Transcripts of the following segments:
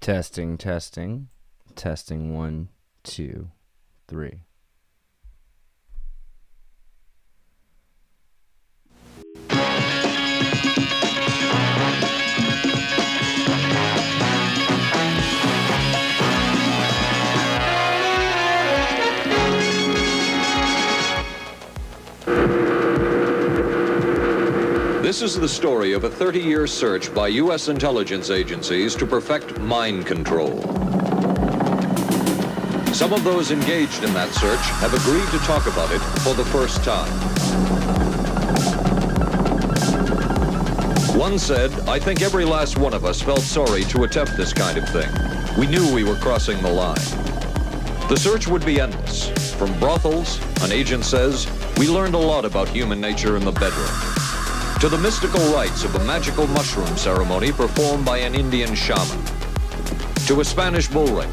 Testing, testing. Testing 1, 2, 3. This is the story of a 30-year search by U.S. intelligence agencies to perfect mind control. Some of those engaged in that search have agreed to talk about it for the first time. One said, "I think every last one of us felt sorry to attempt this kind of thing. We knew we were crossing the line." The search would be endless. From brothels, an agent says, we learned a lot about human nature in the bedroom, to the mystical rites of a magical mushroom ceremony performed by an Indian shaman, to a Spanish bull ring.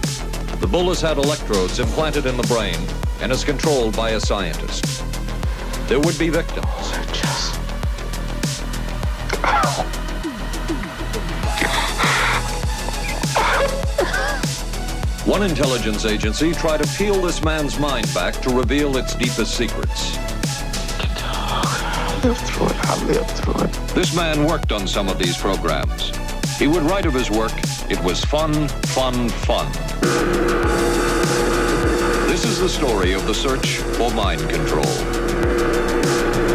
The bull has had electrodes implanted in the brain and is controlled by a scientist. There would be victims. One intelligence agency tried to peel this man's mind back to reveal its deepest secrets. I'll live through it. This man worked on some of these programs. He would write of his work, "It was fun, fun, fun." This is the story of the search for mind control.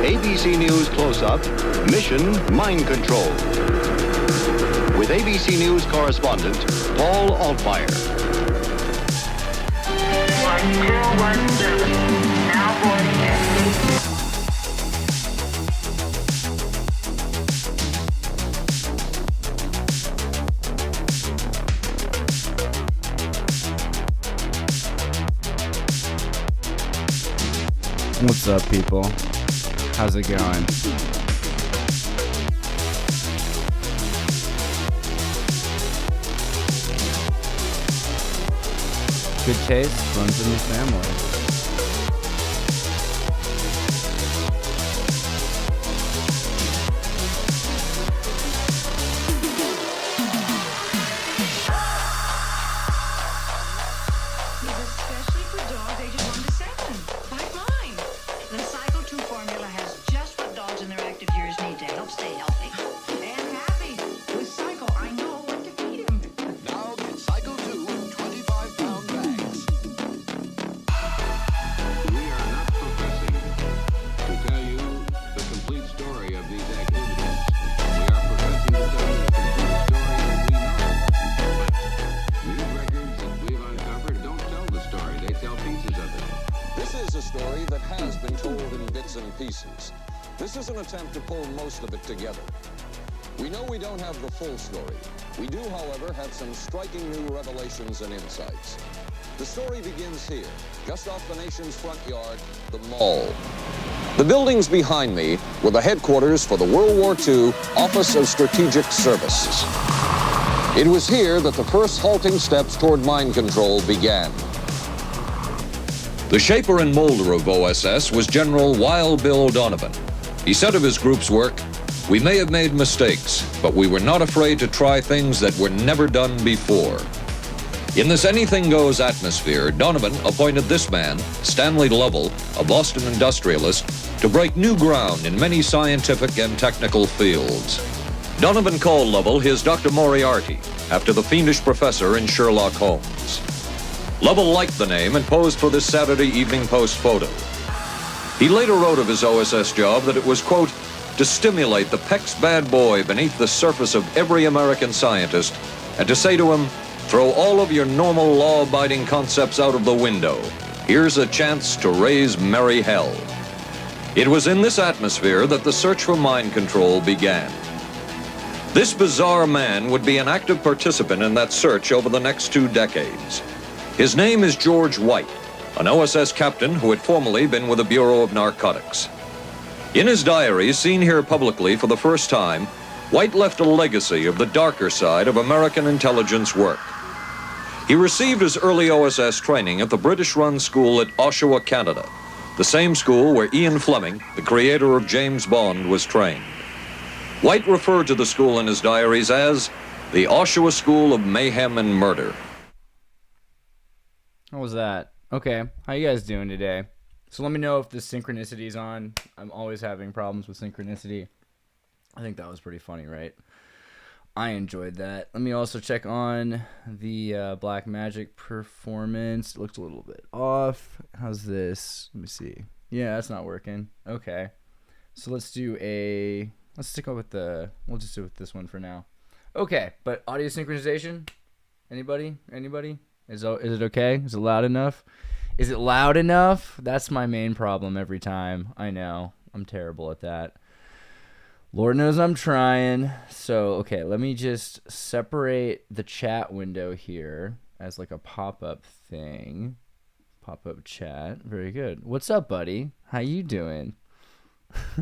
ABC News Close-Up, Mission Mind Control. With ABC News correspondent Paul Altmaier. 1217, now boarding taxi. What's up, people? How's it going? Good taste runs in the family. This is an attempt to pull most of it together. We know we don't have the full story. We do, however, have some striking new revelations and insights. The story begins here, just off the nation's front yard, the Mall. The buildings behind me were the headquarters for the World War II Office of Strategic Services. It was here that the first halting steps toward mind control began. The shaper and molder of OSS was General Wild Bill Donovan. He said of his group's work, "We may have made mistakes, but we were not afraid to try things that were never done before." In this anything-goes atmosphere, Donovan appointed this man, Stanley Lovell, a Boston industrialist, to break new ground in many scientific and technical fields. Donovan called Lovell his Dr. Moriarty, after the fiendish professor in Sherlock Holmes. Lovell liked the name and posed for this Saturday Evening Post photo. He later wrote of his OSS job that it was, quote, to stimulate the PEC's bad boy beneath the surface of every American scientist and to say to him, throw all of your normal law-abiding concepts out of the window. Here's a chance to raise merry hell. It was in this atmosphere that the search for mind control began. This bizarre man would be an active participant in that search over the next 2 decades. His name is George White, an OSS captain who had formerly been with the Bureau of Narcotics. In his diary, seen here publicly for the first time, White left a legacy of the darker side of American intelligence work. He received his early OSS training at the British-run school at Oshawa, Canada, the same school where Ian Fleming, the creator of James Bond, was trained. White referred to the school in his diaries as The Oshawa School of Mayhem and Murder. How was that? Okay, how you guys doing today? So let me know if the synchronicity is on. I'm always having problems with synchronicity. I think that was pretty funny, right? I enjoyed that. Let me also check on the Black Magic performance. It looks a little bit off. How's this? Let me see. Yeah, that's not working. Okay. So let's stick with we'll just do with this one for now. Okay, but audio synchronization? Anybody? Is it okay? Is it loud enough? Is it loud enough? That's my main problem every time. I know. I'm terrible at that. Lord knows I'm trying. So, okay, let me just separate the chat window here as like a pop-up thing. Pop-up chat. Very good. What's up, buddy? How you doing?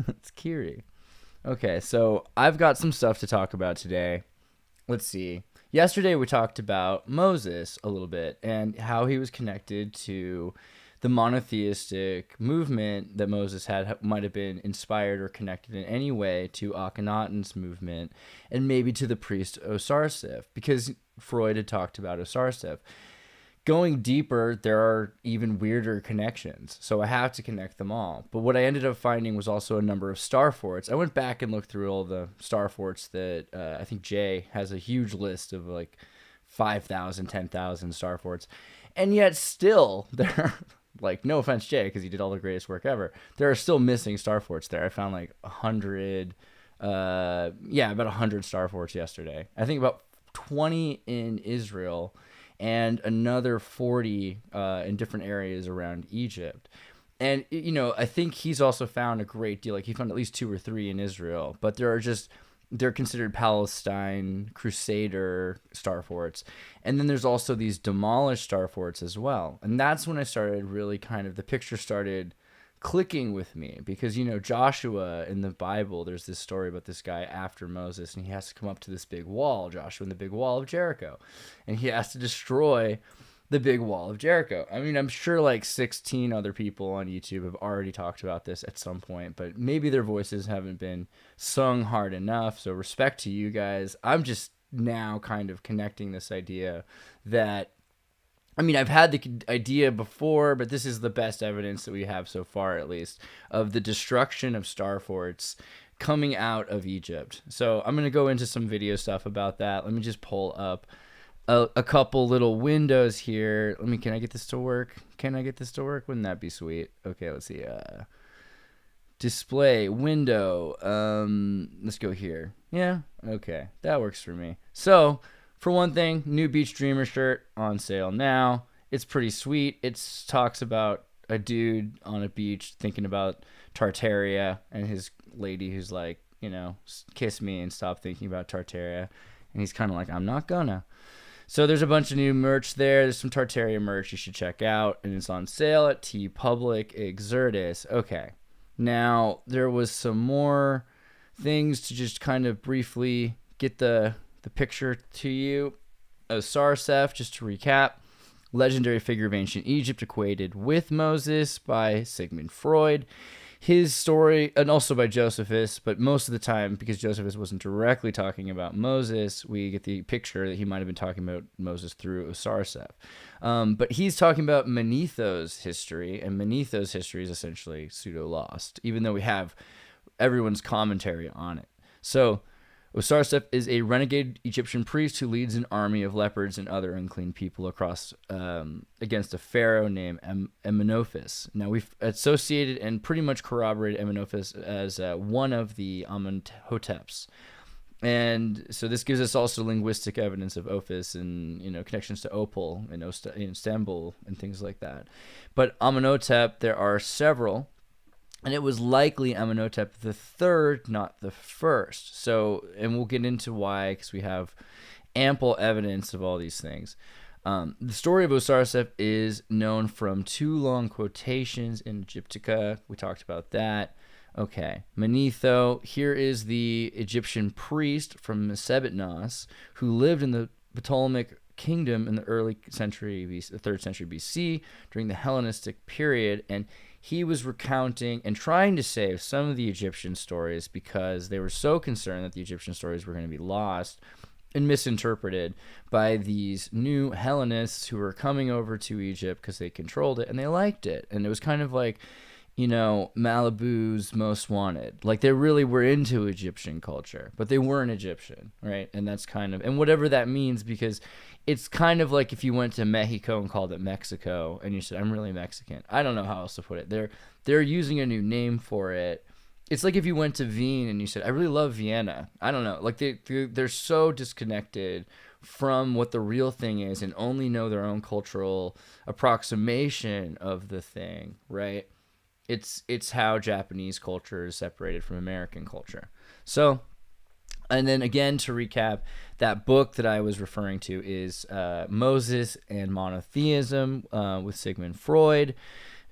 It's Kiri. Okay, so I've got some stuff to talk about today. Let's see. Yesterday we talked about Moses a little bit and how he was connected to the monotheistic movement that Moses might have been inspired or connected in any way to Akhenaten's movement and maybe to the priest Osarseph, because Freud had talked about Osarseph. Going deeper, there are even weirder connections, so I have to connect them all. But what I ended up finding was also a number of Starforts. I went back and looked through all the Starforts that I think Jay has a huge list of like 5,000, 10,000 Starforts. And yet still, there are, like, no offense, Jay, because he did all the greatest work ever, there are still missing Starforts there. I found like 100, about 100 Starforts yesterday. I think about 20 in Israel, and another 40 in different areas around Egypt. And, I think he's also found a great deal. Like, he found at least 2 or 3 in Israel. But they're considered Palestine Crusader Starforts. And then there's also these demolished Starforts as well. And that's when I started really the picture started clicking with me, because Joshua in the Bible, there's this story about this guy after Moses, and he has to come up to this big wall, Joshua, in the big wall of Jericho, and he has to destroy the big wall of Jericho. I mean, I'm sure like 16 other people on YouTube have already talked about this at some point, but maybe their voices haven't been sung hard enough. So respect to you guys. I'm just now kind of connecting this idea that, I mean, I've had the idea before, but this is the best evidence that we have so far, at least, of the destruction of Starforts coming out of Egypt. So I'm going to go into some video stuff about that. Let me just pull up a couple little windows here. Can I get this to work? Wouldn't that be sweet? Okay, let's see. Display, window. Let's go here. Yeah, okay, that works for me. So, for one thing, new Beach Dreamer shirt on sale now. It's pretty sweet. It talks about a dude on a beach thinking about Tartaria and his lady who's like, kiss me and stop thinking about Tartaria. And he's kind of like, I'm not gonna. So there's a bunch of new merch there. There's some Tartaria merch you should check out. And it's on sale at TeePublic Exertis. Okay. Now, there was some more things to just kind of briefly get the picture to you. Osarseph, just to recap, legendary figure of ancient Egypt equated with Moses by Sigmund Freud. His story, and also by Josephus, but most of the time, because Josephus wasn't directly talking about Moses, we get the picture that he might have been talking about Moses through Osarseph. But he's talking about Manetho's history, and Manetho's history is essentially pseudo-lost, even though we have everyone's commentary on it. So, Osarseph is a renegade Egyptian priest who leads an army of leopards and other unclean people across against a pharaoh named Amenophis. Now, we've associated and pretty much corroborated Amenophis as one of the Amenhoteps. And so this gives us also linguistic evidence of Ophis and, connections to Opal in Istanbul and things like that. But Amenhotep, there are several. And it was likely Amenhotep the third, not the first. So, and we'll get into why, because we have ample evidence of all these things. The story of Osarseph is known from 2 long quotations in Egyptica. We talked about that. Okay, Manetho. Here is the Egyptian priest from Mesebetnos who lived in the Ptolemaic kingdom in the early century, the 3rd century BC, during the Hellenistic period, and he was recounting and trying to save some of the Egyptian stories because they were so concerned that the Egyptian stories were going to be lost. and misinterpreted by these new Hellenists who were coming over to Egypt because they controlled it and they liked it. And it was kind of like, Malibu's Most Wanted. Like, they really were into Egyptian culture, but they weren't Egyptian, right? And that's kind of, and whatever that means, because it's kind of like if you went to Mexico and called it Mexico and you said, I'm really Mexican. I don't know how else to put it. They're using a new name for it. It's like if you went to Wien and you said, I really love Vienna. I don't know. Like, they're so disconnected from what the real thing is and only know their own cultural approximation of the thing, right? It's how Japanese culture is separated from American culture. So, and then again, to recap, that book that I was referring to is Moses and Monotheism with Sigmund Freud.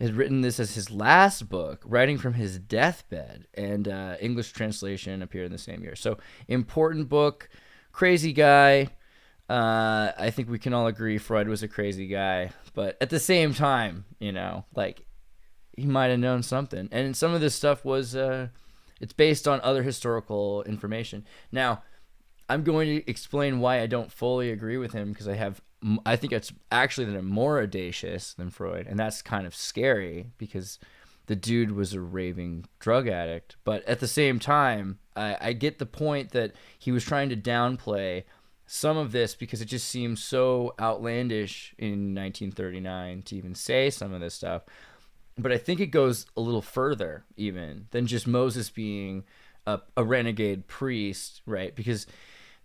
Has written this as his last book, writing from his deathbed, and English translation appeared in the same year. So, important book, crazy guy. I think we can all agree Freud was a crazy guy, but at the same time, like, he might have known something. And some of this stuff was, it's based on other historical information. Now, I'm going to explain why I don't fully agree with him, because I think it's actually that I'm more audacious than Freud, and that's kind of scary because the dude was a raving drug addict. But at the same time, I get the point that he was trying to downplay some of this because it just seems so outlandish in 1939 to even say some of this stuff. But I think it goes a little further even than just Moses being a renegade priest, right? Because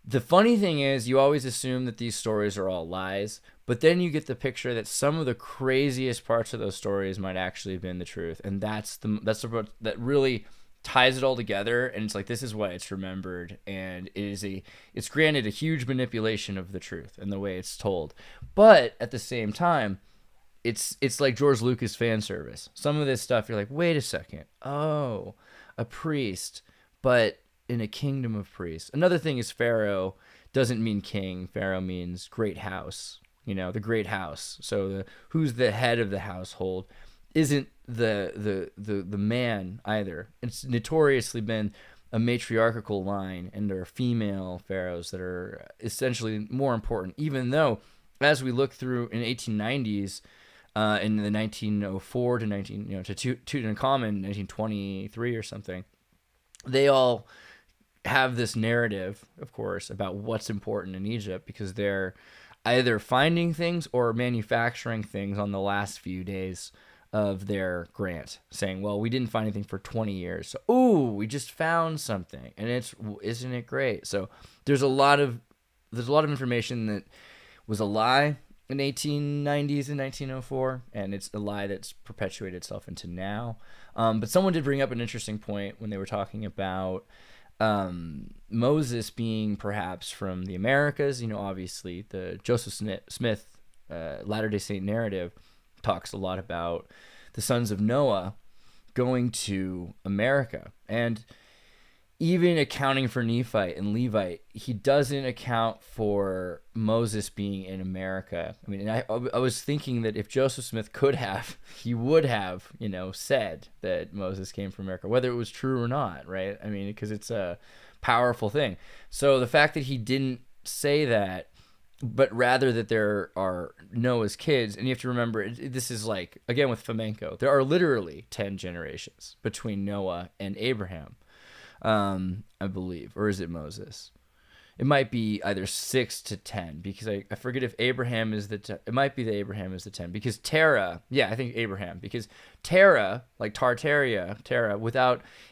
the funny thing is, you always assume that these stories are all lies, but then you get the picture that some of the craziest parts of those stories might actually have been the truth, and that's the that really ties it all together. And it's like, this is why it's remembered, and it's granted a huge manipulation of the truth and the way it's told, but at the same time, it's like George Lucas fan service. Some of this stuff, you're like, wait a second, oh, a priest, but in a kingdom of priests. Another thing is Pharaoh doesn't mean king. Pharaoh means great house, the great house. So who's the head of the household isn't the man either. It's notoriously been a matriarchal line, and there are female pharaohs that are essentially more important, even though as we look through in 1890s, in the 1904 to Tutankhamun, 1923 or something, they all have this narrative, of course, about what's important in Egypt, because they're either finding things or manufacturing things on the last few days of their grant, saying, well, we didn't find anything for 20 years. So, ooh, we just found something, and isn't it great? So there's a lot of information that was a lie in 1890s and 1904, and it's a lie that's perpetuated itself into now. But someone did bring up an interesting point when they were talking about Moses being perhaps from the Americas. Obviously the Joseph Smith Latter-day Saint narrative talks a lot about the sons of Noah going to America, and even accounting for Nephite and Levite, he doesn't account for Moses being in America. I mean, I was thinking that if Joseph Smith could have, he would have, said that Moses came from America, whether it was true or not, right? I mean, because it's a powerful thing. So the fact that he didn't say that, but rather that there are Noah's kids, and you have to remember, this is like, again, with flamenco, there are literally 10 generations between Noah and Abraham. I believe, or is it Moses? It might be either 6 to 10, because I forget if Abraham is it might be that Abraham is the 10, because Terah, yeah, I think Abraham, because Terah, like Tartaria, Terah,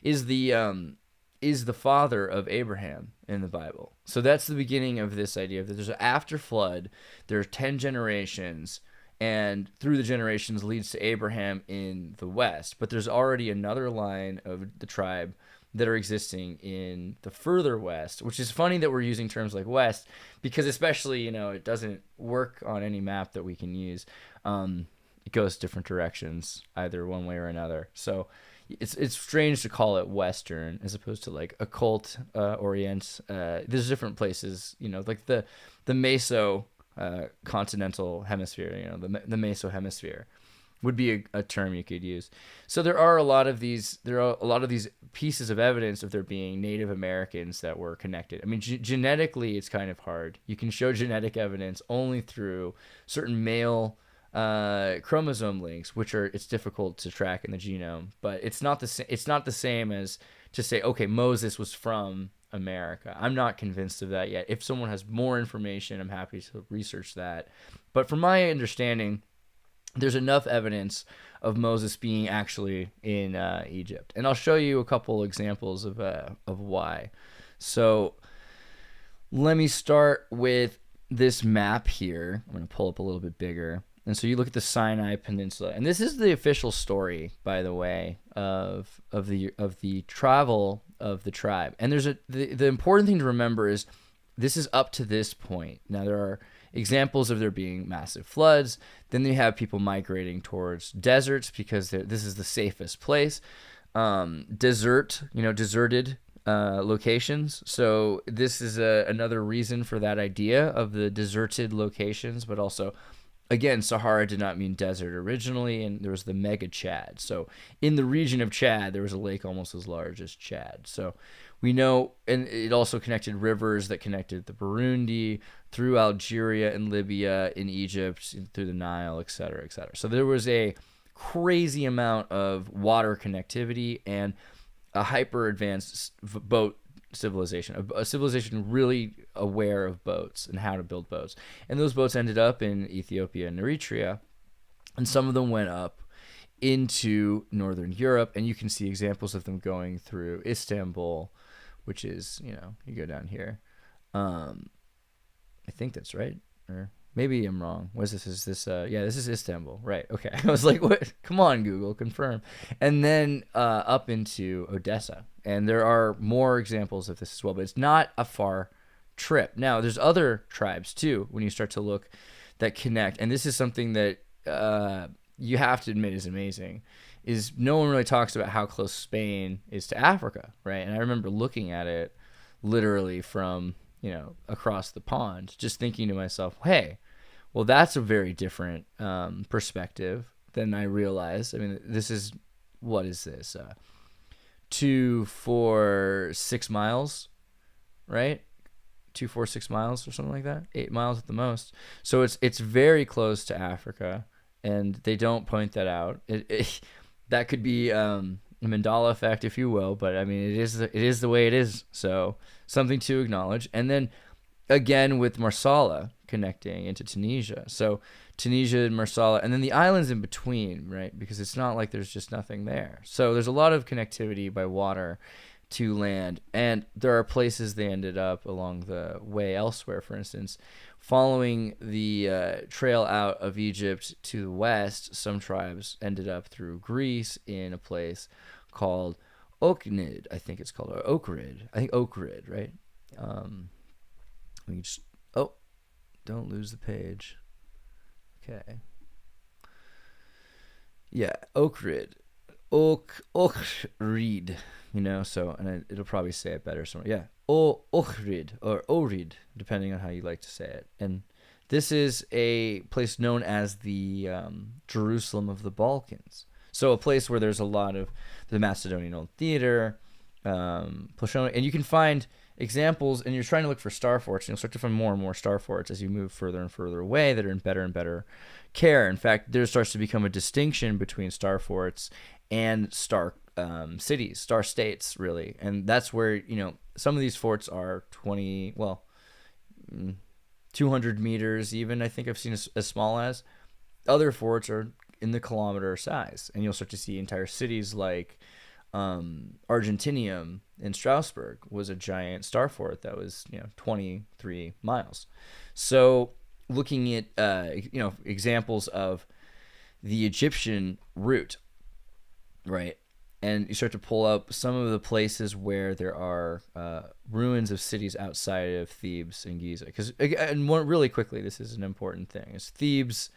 is the father of Abraham in the Bible. So that's the beginning of this idea that there's after flood, there are 10 generations, and through the generations leads to Abraham in the West. But there's already another line of the tribe that are existing in the further west, which is funny that we're using terms like west, because especially, it doesn't work on any map that we can use. It goes different directions, either one way or another. So it's strange to call it Western as opposed to like occult, Orient. There's different places, like the Meso continental hemisphere, the Meso hemisphere. would be a term you could use. So there are a lot of these pieces of evidence of there being Native Americans that were connected. I mean, genetically, it's kind of hard. You can show genetic evidence only through certain male chromosome links, it's difficult to track in the genome. But it's not the same as to say, okay, Moses was from America. I'm not convinced of that yet. If someone has more information, I'm happy to research that. But from my understanding, there's enough evidence of Moses being actually in Egypt, and I'll show you a couple examples of why. So let me start with this map here. I'm going to pull up a little bit bigger, and so you look at the Sinai Peninsula, and this is the official story, by the way, of the travel of the tribe. And there's the important thing to remember is this is up to this point. Now there are examples of there being massive floods. Then they have people migrating towards deserts because this is the safest place. Deserted locations. So this is another reason for that idea of the deserted locations, but also, again, Sahara did not mean desert originally, and there was the mega Chad. So in the region of Chad, there was a lake almost as large as Chad. So we know, and it also connected rivers that connected the Burundi through Algeria and Libya, in Egypt, through the Nile, et cetera, et cetera. So there was a crazy amount of water connectivity and a hyper advanced boat civilization, a civilization really aware of boats and how to build boats. And those boats ended up in Ethiopia and Eritrea, and some of them went up into Northern Europe, and you can see examples of them going through Istanbul, which is, you go down here. I think that's right, or maybe I'm wrong. What is this? Is this? Yeah, this is Istanbul, right? Okay. I was like, what? Come on, Google, confirm. And then up into Odessa, and there are more examples of this as well. But it's not a far trip. Now, there's other tribes too when you start to look that connect, and this is something that you have to admit is amazing. Is no one really talks about how close Spain is to Africa, right? And I remember looking at it literally from across the pond, just thinking to myself, hey, well, that's a very different perspective than I realized. I mean, this is, what is this? 2, 4, 6 miles, right? 2, 4, 6 miles or something like that. 8 miles at the most. So it's very close to Africa, and they don't point that out. That could be a Mandela effect, if you will, but I mean, it is the way it is. So something to acknowledge. And then again with Marsala connecting into Tunisia. So Tunisia and Marsala, and then the islands in between, right? Because it's not like there's just nothing there. So there's a lot of connectivity by water to land, and there are places they ended up along the way elsewhere. For instance, following the trail out of Egypt to the west, some tribes ended up through Greece in a place called Oknid, I think it's called, or Okrid. I think Okrid, right? Let me just, don't lose the page. Okay. Yeah, Okrid. Okrid, so, and it'll probably say it better somewhere. Yeah, Okrid, or Orid, depending on how you like to say it. And this is a place known as the Jerusalem of the Balkans. So a place where there's a lot of the Macedonian Old Theater, Ploshona, and you can find examples, and you're trying to look for star forts, and you'll start to find more and more star forts as you move further and further away that are in better and better care. In fact, there starts to become a distinction between star forts and star cities, star states, really. And that's where, some of these forts are 200 meters even, I think I've seen as small as. Other forts are in the kilometer size, and you'll start to see entire cities like Argentinium in Strasbourg was a giant star fort that was 23 miles. So looking at examples of the Egyptian route, right, and you start to pull up some of the places where there are ruins of cities outside of Thebes and Giza, because, and more really quickly, this is an important thing, is Thebes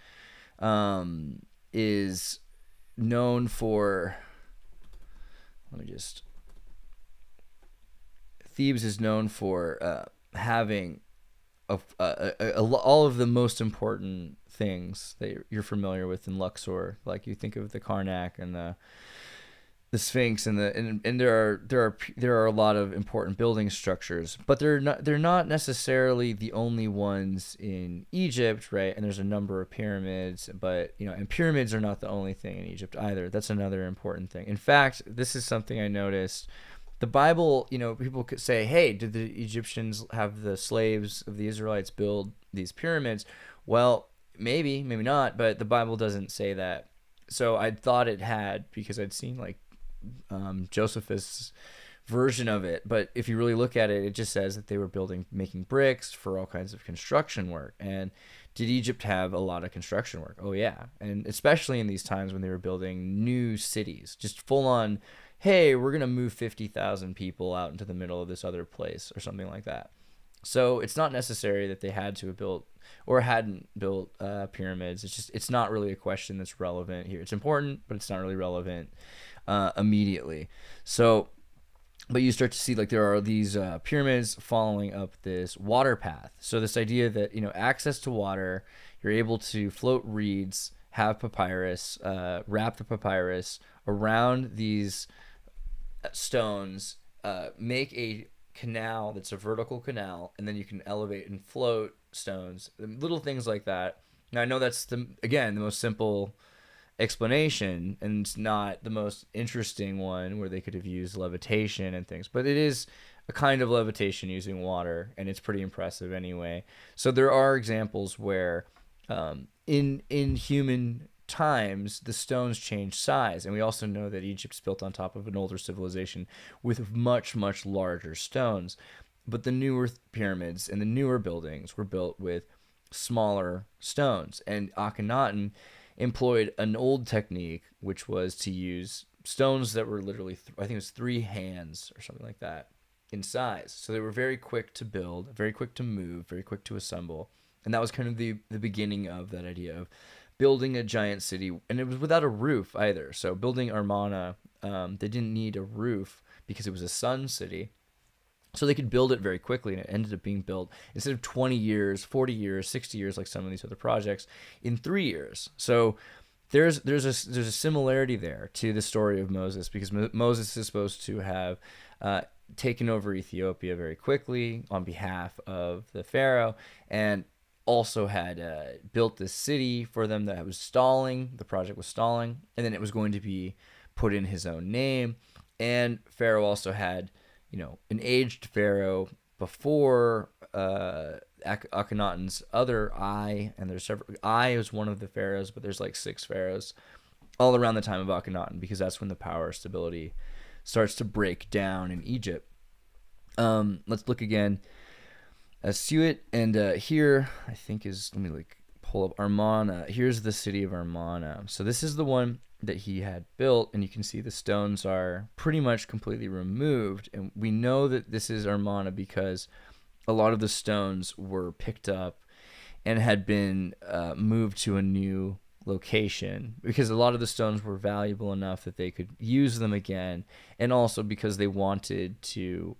is known for, Thebes is known for having all of the most important things that you're familiar with in Luxor. Like you think of the Karnak and the Sphinx and there are a lot of important building structures, but they're not necessarily the only ones in Egypt, right? And there's a number of pyramids, but and pyramids are not the only thing in Egypt either. That's another important thing. In fact, this is something I noticed. The Bible, people could say, hey, did the Egyptians have the slaves of the Israelites build these pyramids? Well, maybe not, but the Bible doesn't say that. So I thought it had, because I'd seen like Josephus' version of it, but if you really look at it, it just says that they were making bricks for all kinds of construction work. And did Egypt have a lot of construction work? Oh yeah, and especially in these times when they were building new cities, just full on, hey, we're gonna move 50,000 people out into the middle of this other place or something like that. So it's not necessary that they had to have built or hadn't built pyramids. It's not really a question that's relevant here. It's important, but it's not really relevant immediately. So, but you start to see like there are these pyramids following up this water path. So this idea that access to water, you're able to float reeds, have papyrus, wrap the papyrus around these stones, make a canal that's a vertical canal, and then you can elevate and float stones, little things like that. Now I know that's the most simple explanation, and it's not the most interesting one where they could have used levitation and things, but it is a kind of levitation using water, and it's pretty impressive anyway. So there are examples where in human times the stones change size, and we also know that Egypt's built on top of an older civilization with much larger stones, but the newer pyramids and the newer buildings were built with smaller stones, and Akhenaten employed an old technique, which was to use stones that were literally I think it was 3 hands or something like that in size. So they were very quick to build, very quick to move, very quick to assemble, and that was kind of the beginning of that idea of building a giant city, and it was without a roof either. So building Amarna, they didn't need a roof because it was a sun city, so they could build it very quickly, and it ended up being built instead of 20 years, 40 years, 60 years like some of these other projects, in 3 years. So there's a similarity there to the story of Moses, because Moses is supposed to have taken over Ethiopia very quickly on behalf of the Pharaoh, and also had built this city for them that was stalling. The project was stalling, and then it was going to be put in his own name. And Pharaoh also had, an aged Pharaoh before Akhenaten's other Eye, and there's several. Eye is one of the pharaohs, but there's like 6 pharaohs all around the time of Akhenaten, because that's when the power stability starts to break down in Egypt. Let's look again. Suit, and here I think is, let me pull up Amarna. Here's the city of Amarna. So this is the one that he had built, and you can see the stones are pretty much completely removed, and we know that this is Amarna because a lot of the stones were picked up and had been moved to a new location, because a lot of the stones were valuable enough that they could use them again, and also because they wanted to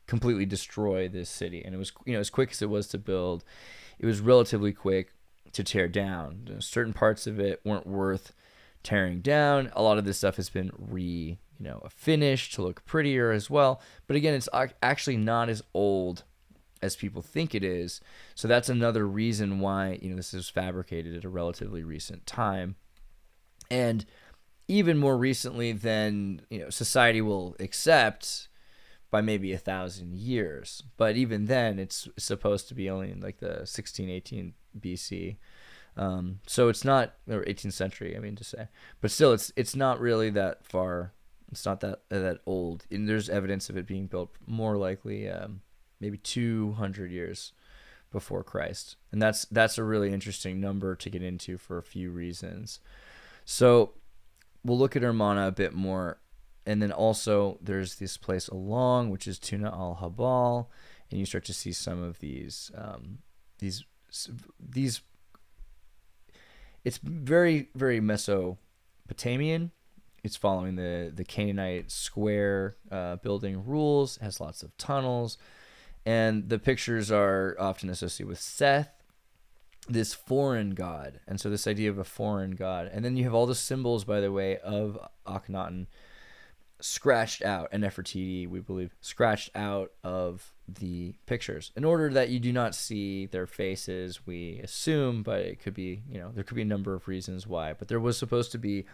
completely destroy this city. And it was, as quick as it was to build, it was relatively quick to tear down. Certain parts of it weren't worth tearing down. A lot of this stuff has been finished to look prettier as well, but again, it's actually not as old as people think it is. So that's another reason why this is fabricated at a relatively recent time, and even more recently than society will accept, by maybe 1,000 years. But even then, it's supposed to be only in like the 1618 BC. So it's not, or 18th century, I mean to say. But still, it's not really that far. It's not that old. And there's evidence of it being built more likely maybe 200 years before Christ. And that's a really interesting number to get into for a few reasons. So we'll look at Amarna a bit more. And then also there's this place along, which is Tuna al-Habal, and you start to see some of these. It's very, very Mesopotamian. It's following the Canaanite square building rules. It has lots of tunnels, And the pictures are often associated with Seth, this foreign god. And so this idea of a foreign god. And then you have all the symbols, by the way, of Akhenaten scratched out, and Nefertiti, we believe, scratched out of the pictures in order that you do not see their faces, we assume, but it could be, there could be a number of reasons why. But there was supposed to be,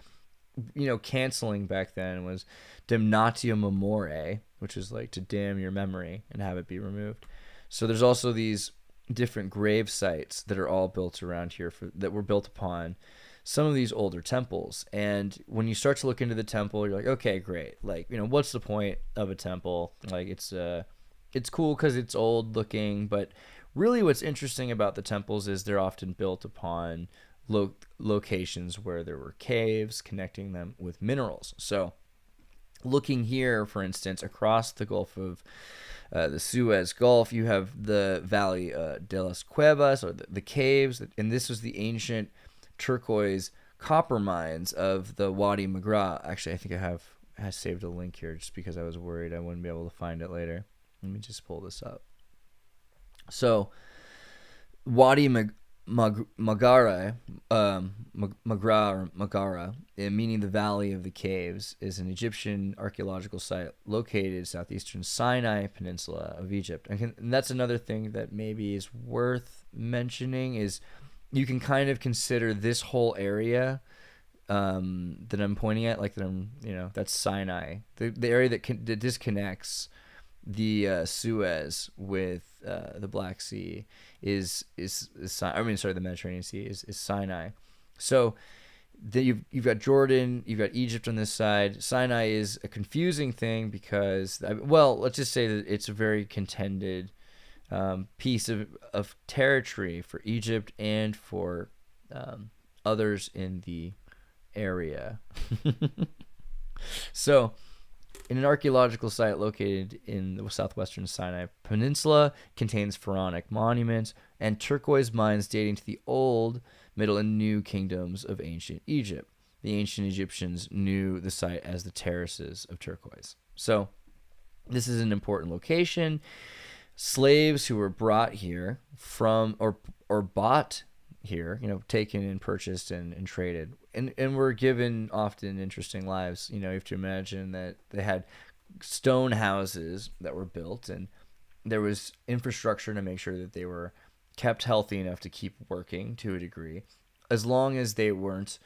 canceling back then was damnatio memoriae, which is like to damn your memory and have it be removed. So there's also these different grave sites that are all built around here that were built upon some of these older temples. And when you start to look into the temple, you're like, okay, great. Like, what's the point of a temple? Like, it's cool because it's old looking, but really what's interesting about the temples is they're often built upon locations where there were caves connecting them with minerals. So looking here, for instance, across the Gulf of the Suez Gulf, you have the Valley de las Cuevas, or the caves, and this was the ancient turquoise copper mines of the Wadi Magra. Actually, I think I have saved a link here just because I was worried I wouldn't be able to find it later. Let me just pull this up. So Wadi Magara, meaning the Valley of the Caves, is an Egyptian archaeological site located southeastern Sinai Peninsula of Egypt. And that's another thing that maybe is worth mentioning is you can kind of consider this whole area that I'm pointing at, like that's Sinai, the area that disconnects the Suez with the Black Sea is the Mediterranean Sea is Sinai. So you've got Jordan, you've got Egypt on this side. Sinai is a confusing thing because, let's just say that it's a very contended piece of territory for Egypt and for others in the area. So in an archaeological site located in the southwestern Sinai Peninsula, contains pharaonic monuments and turquoise mines dating to the Old, Middle, and New Kingdoms of ancient Egypt. The ancient Egyptians knew the site as the terraces of turquoise. So this is an important location. Slaves who were brought here from or bought here, taken and purchased and traded, and were given often interesting lives. You have to imagine that they had stone houses that were built, and there was infrastructure to make sure that they were kept healthy enough to keep working to a degree, as long as they weren't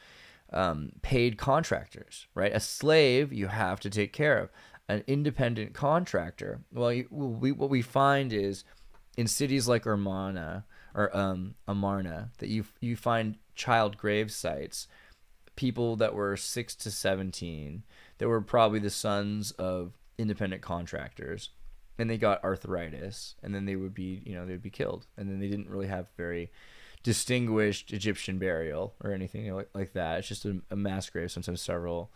paid contractors, right? A slave you have to take care of. An independent contractor, what we find is in cities like Amarna, that you find child grave sites, people that were 6 to 17 that were probably the sons of independent contractors, and they got arthritis, and then they would be killed, and then they didn't really have very distinguished Egyptian burial or anything like that. It's just a mass grave, sometimes several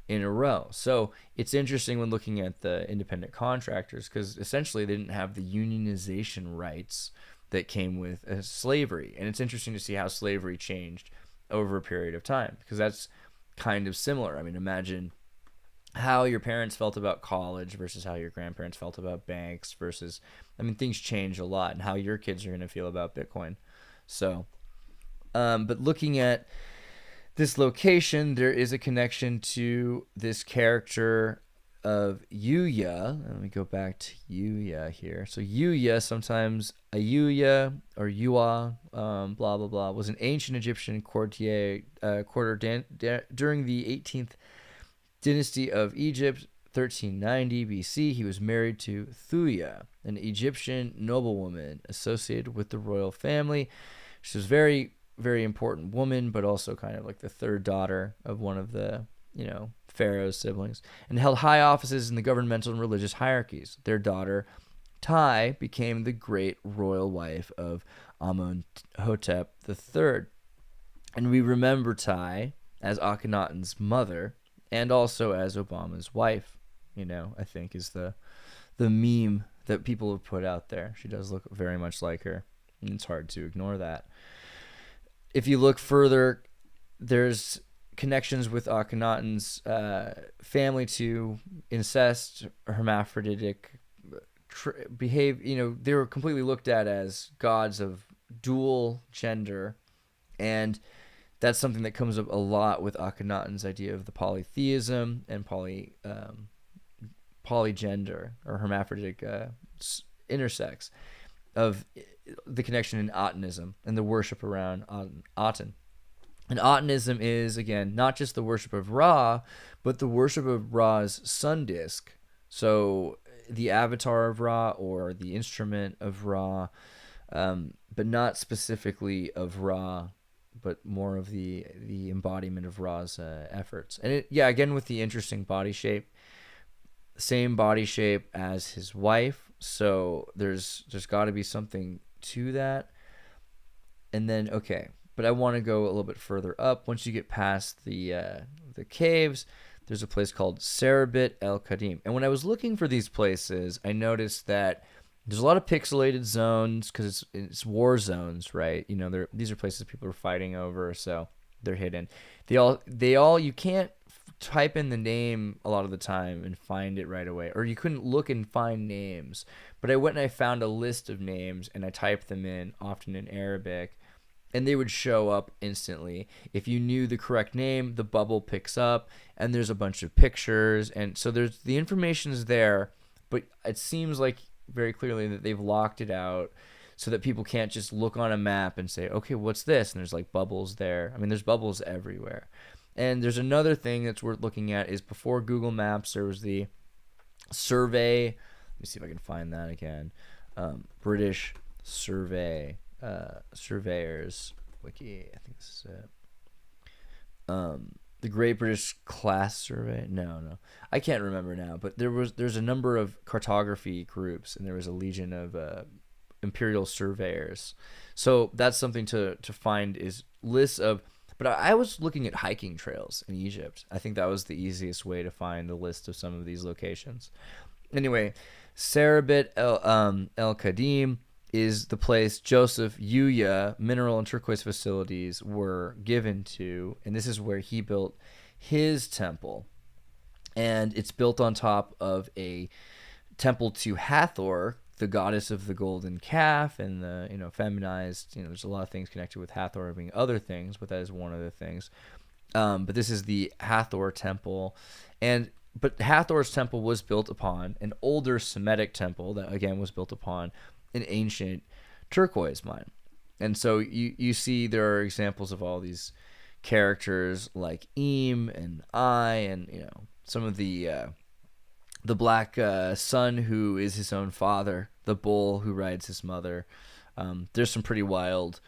in a row. So it's interesting when looking at the independent contractors, because essentially they didn't have the unionization rights that came with slavery. And it's interesting to see how slavery changed over a period of time, because that's kind of similar. I mean, imagine how your parents felt about college versus how your grandparents felt about banks versus, things change a lot, and how your kids are going to feel about Bitcoin. So, but looking at this location, there is a connection to this character of Yuya. Let me go back to Yuya here. So Yuya, sometimes Ayuya or Yua, blah, blah, blah, was an ancient Egyptian courtier during the 18th dynasty of Egypt, 1390 BC. He was married to Thuya, an Egyptian noblewoman associated with the royal family. She was very, very important woman, but also kind of like the third daughter of one of the, pharaoh's siblings, and held high offices in the governmental and religious hierarchies. Their daughter, Tai, became the great royal wife of Amenhotep III. And we remember Tai as Akhenaten's mother and also as Obama's wife, I think is the meme that people have put out there. She does look very much like her, and it's hard to ignore that. If you look further, there's connections with Akhenaten's family to incest, hermaphroditic behave. They were completely looked at as gods of dual gender, and that's something that comes up a lot with Akhenaten's idea of the polytheism and polygender or hermaphroditic intersex of the connection in Atenism and the worship around Aten. And Atenism is, again, not just the worship of Ra, but the worship of Ra's sun disk. So the avatar of Ra or the instrument of Ra, but not specifically of Ra, but more of the embodiment of Ra's efforts. And again, with the interesting body shape, same body shape as his wife. So there's got to be something to that. And then, okay, but I want to go a little bit further up. Once you get past the caves, there's a place called Sarabit El Kadim. And when I was looking for these places, I noticed that there's a lot of pixelated zones because it's war zones, right? These are places people are fighting over, so they're hidden. They all you can't type in the name a lot of the time and find it right away, or you couldn't look and find names. But I went and I found a list of names and I typed them in, often in Arabic, and they would show up instantly. If you knew the correct name, the bubble picks up, and there's a bunch of pictures, and so there's the information is there, but it seems like very clearly that they've locked it out so that people can't just look on a map and say, okay, what's this? And there's like bubbles there. I mean, there's bubbles everywhere. And there's another thing that's worth looking at is before Google Maps, there was the survey. Let me see if I can find that again. British survey, surveyors wiki. I think this is it. The Great British Class Survey. No, I can't remember now. But there's a number of cartography groups, and there was a legion of imperial surveyors. So that's something to find is lists of. But I was looking at hiking trails in Egypt. I think that was the easiest way to find a list of some of these locations. Anyway, Sarabit El Kadim is the place Joseph Yuya mineral and turquoise facilities were given to, and this is where he built his temple. And it's built on top of a temple to Hathor, the goddess of the golden calf, and the feminized. There's a lot of things connected with Hathor being other things, but that is one of the things. But this is the Hathor temple, but Hathor's temple was built upon an older Semitic temple that again was built upon an ancient turquoise mine. And so you see there are examples of all these characters like Eem and I, and some of the black son who is his own father, the bull who rides his mother. There's some pretty wild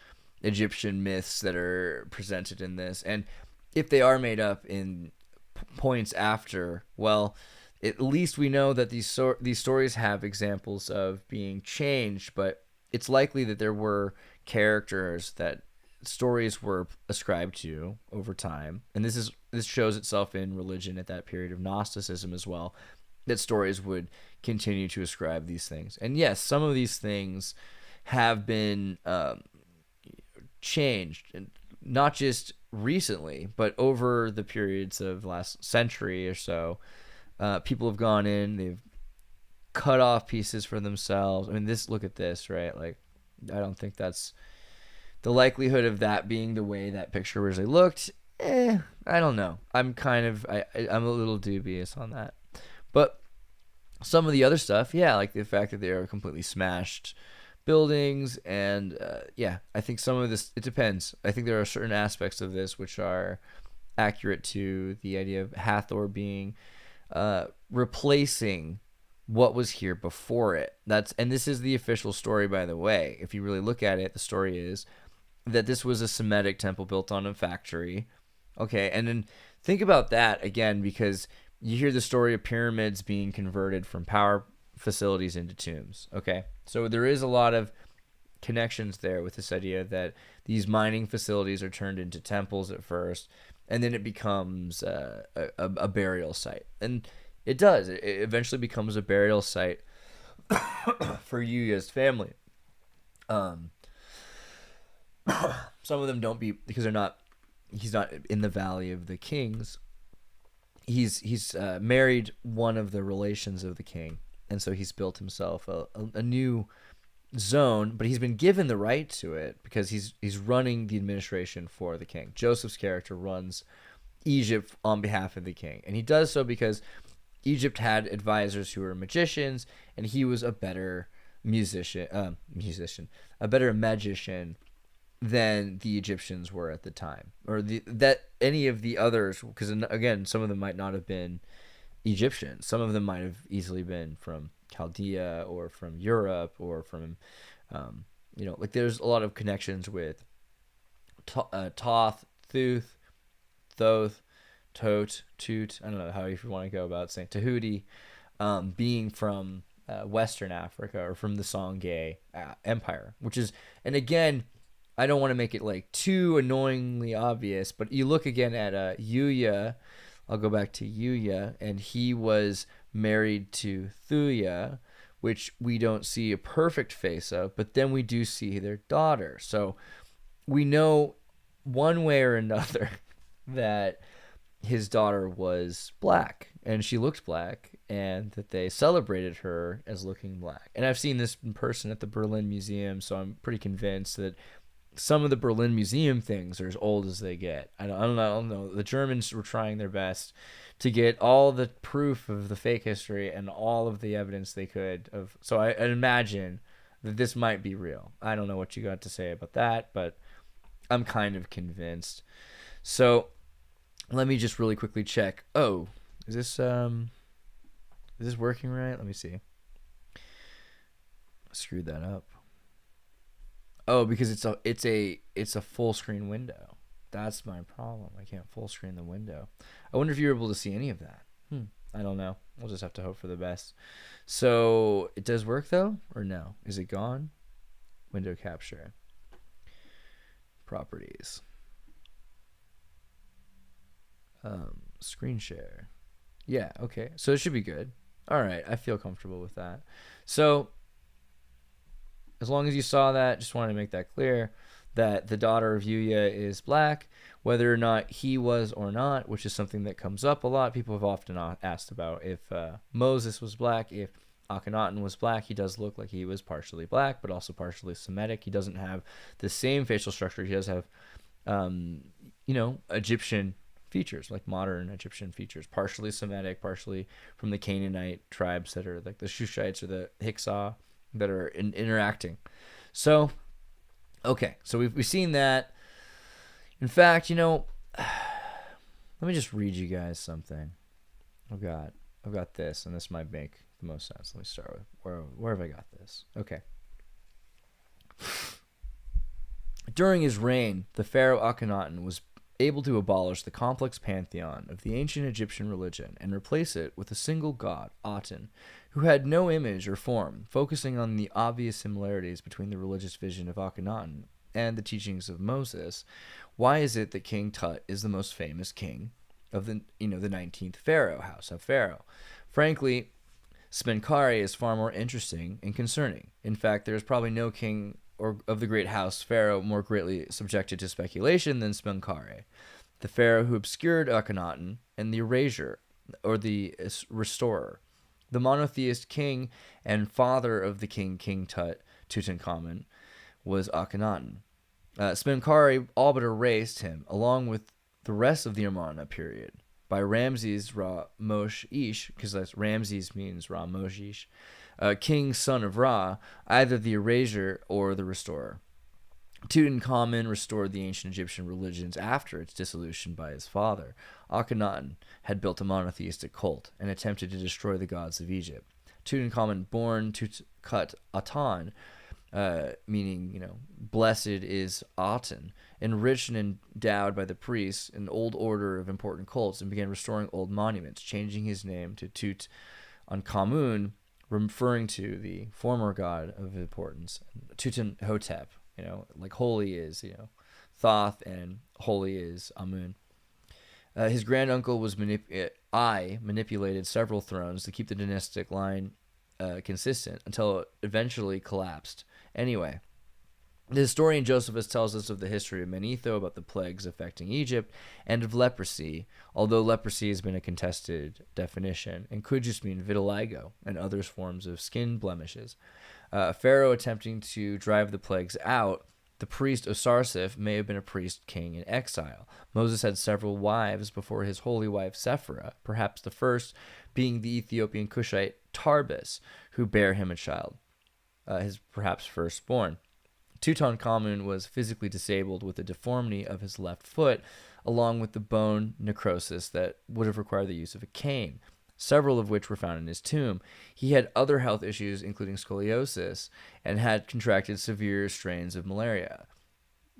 Egyptian myths that are presented in this, and if they are made up in points after, well, at least we know that these stories have examples of being changed, but it's likely that there were characters that stories were ascribed to over time, and this shows itself in religion at that period of Gnosticism as well, that stories would continue to ascribe these things. And yes, some of these things have been changed, and not just recently, but over the periods of last century or so. People have gone in, they've cut off pieces for themselves. I mean, look at this, right? Like, I don't think that's the likelihood of that being the way that picture originally looked. I don't know. I'm a little dubious on that. But some of the other stuff, yeah, like the fact that they are completely smashed buildings, and I think some of this, it depends. I think there are certain aspects of this which are accurate to the idea of Hathor being replacing what was here before it. And this is the official story, by the way. If you really look at it, the story is that this was a Semitic temple built on a factory. Okay, and then think about that again, because you hear the story of pyramids being converted from power facilities into tombs. Okay, so there is a lot of connections there with this idea that these mining facilities are turned into temples at first, and then it becomes a burial site. And it does. It eventually becomes a burial site for Yuya's family. Some of them don't be, because he's not in the Valley of the Kings. He's married one of the relations of the king, and so he's built himself a new zone, but he's been given the right to it because he's running the administration for the king. Joseph's character runs Egypt on behalf of the king, and he does so because Egypt had advisors who were magicians, and he was a better a better magician than the Egyptians were at the time, or that any of the others, because again, some of them might not have been Egyptian. Some of them might have easily been from Chaldea or from Europe or from, like there's a lot of connections with Thoth, Thuth, Thoth, Tote, Toot. I don't know how you want to go about saying Tahuti, being from Western Africa or from the Songhai Empire, which is, and again, I don't want to make it like too annoyingly obvious, but you look again at Yuya. I'll go back to Yuya, and he was married to Thuya, which we don't see a perfect face of, but then we do see their daughter. So we know one way or another that his daughter was black, and she looked black, and that they celebrated her as looking black. And I've seen this in person at the Berlin Museum, so I'm pretty convinced that some of the Berlin Museum things are as old as they get. I don't know. The Germans were trying their best to get all the proof of the fake history and all of the evidence they could of. So I imagine that this might be real. I don't know what you got to say about that, but I'm kind of convinced. So let me just really quickly check. Oh, is this working right? Let me see. I screwed that up. Oh, because it's a full screen window. That's my problem. I can't full screen the window. I wonder if you're able to see any of that. I don't know. We'll just have to hope for the best. So it does work though, or no? Is it gone? Window capture. Properties. Screen share. Yeah. Okay. So it should be good. All right. I feel comfortable with that. So as long as you saw that, just wanted to make that clear, that the daughter of Yuya is black, whether or not he was or not, which is something that comes up a lot. People have often asked about if Moses was black, if Akhenaten was black. He does look like he was partially black, but also partially Semitic. He doesn't have the same facial structure. He does have, Egyptian features, like modern Egyptian features, partially Semitic, partially from the Canaanite tribes that are like the Shushites or the Hyksos that are interacting. So, okay, so we've seen that. In fact, let me just read you guys something. I've got this, and this might make the most sense. Let me start with where have I got this? Okay. During his reign, the pharaoh Akhenaten was able to abolish the complex pantheon of the ancient Egyptian religion and replace it with a single god, Aten, who had no image or form, focusing on the obvious similarities between the religious vision of Akhenaten and the teachings of Moses. Why is it that King Tut is the most famous king of the 19th pharaoh, house of Pharaoh? Frankly, Smenkhare is far more interesting and concerning. In fact, there is probably no king or of the great house pharaoh more greatly subjected to speculation than Smenkhare, the pharaoh who obscured Akhenaten and the erasure, or the restorer. The monotheist king and father of the King Tut, Tutankhamun, was Akhenaten. Smenkhare all but erased him, along with the rest of the Amarna period, by Ramses Ra-Mosh-ish, because that's Ramses means Ra-Mosh-ish, king son of Ra, either the eraser or the restorer. Tutankhamun restored the ancient Egyptian religions after its dissolution by his father. Akhenaten had built a monotheistic cult and attempted to destroy the gods of Egypt. Tutankhamun, born Tut-Atan, meaning, blessed is Aten, enriched and endowed by the priests an old order of important cults, and began restoring old monuments, changing his name to Tutankhamun, referring to the former god of importance, Tutanhotep. Like holy is, Thoth, and holy is Amun. His granduncle was manipulated several thrones to keep the dynastic line consistent until it eventually collapsed. Anyway, The historian Josephus tells us of the history of Manetho, about the plagues affecting Egypt, and of leprosy, although leprosy has been a contested definition and could just mean vitiligo and other forms of skin blemishes. Pharaoh attempting to drive the plagues out, the priest Osarseph may have been a priest king in exile. Moses had several wives before his holy wife Sephora, perhaps the first being the Ethiopian Cushite Tarbis, who bare him a child, his perhaps firstborn. Tutankhamun was physically disabled with a deformity of his left foot, along with the bone necrosis that would have required the use of a cane, several of which were found in his tomb. He had other health issues, including scoliosis, and had contracted severe strains of malaria.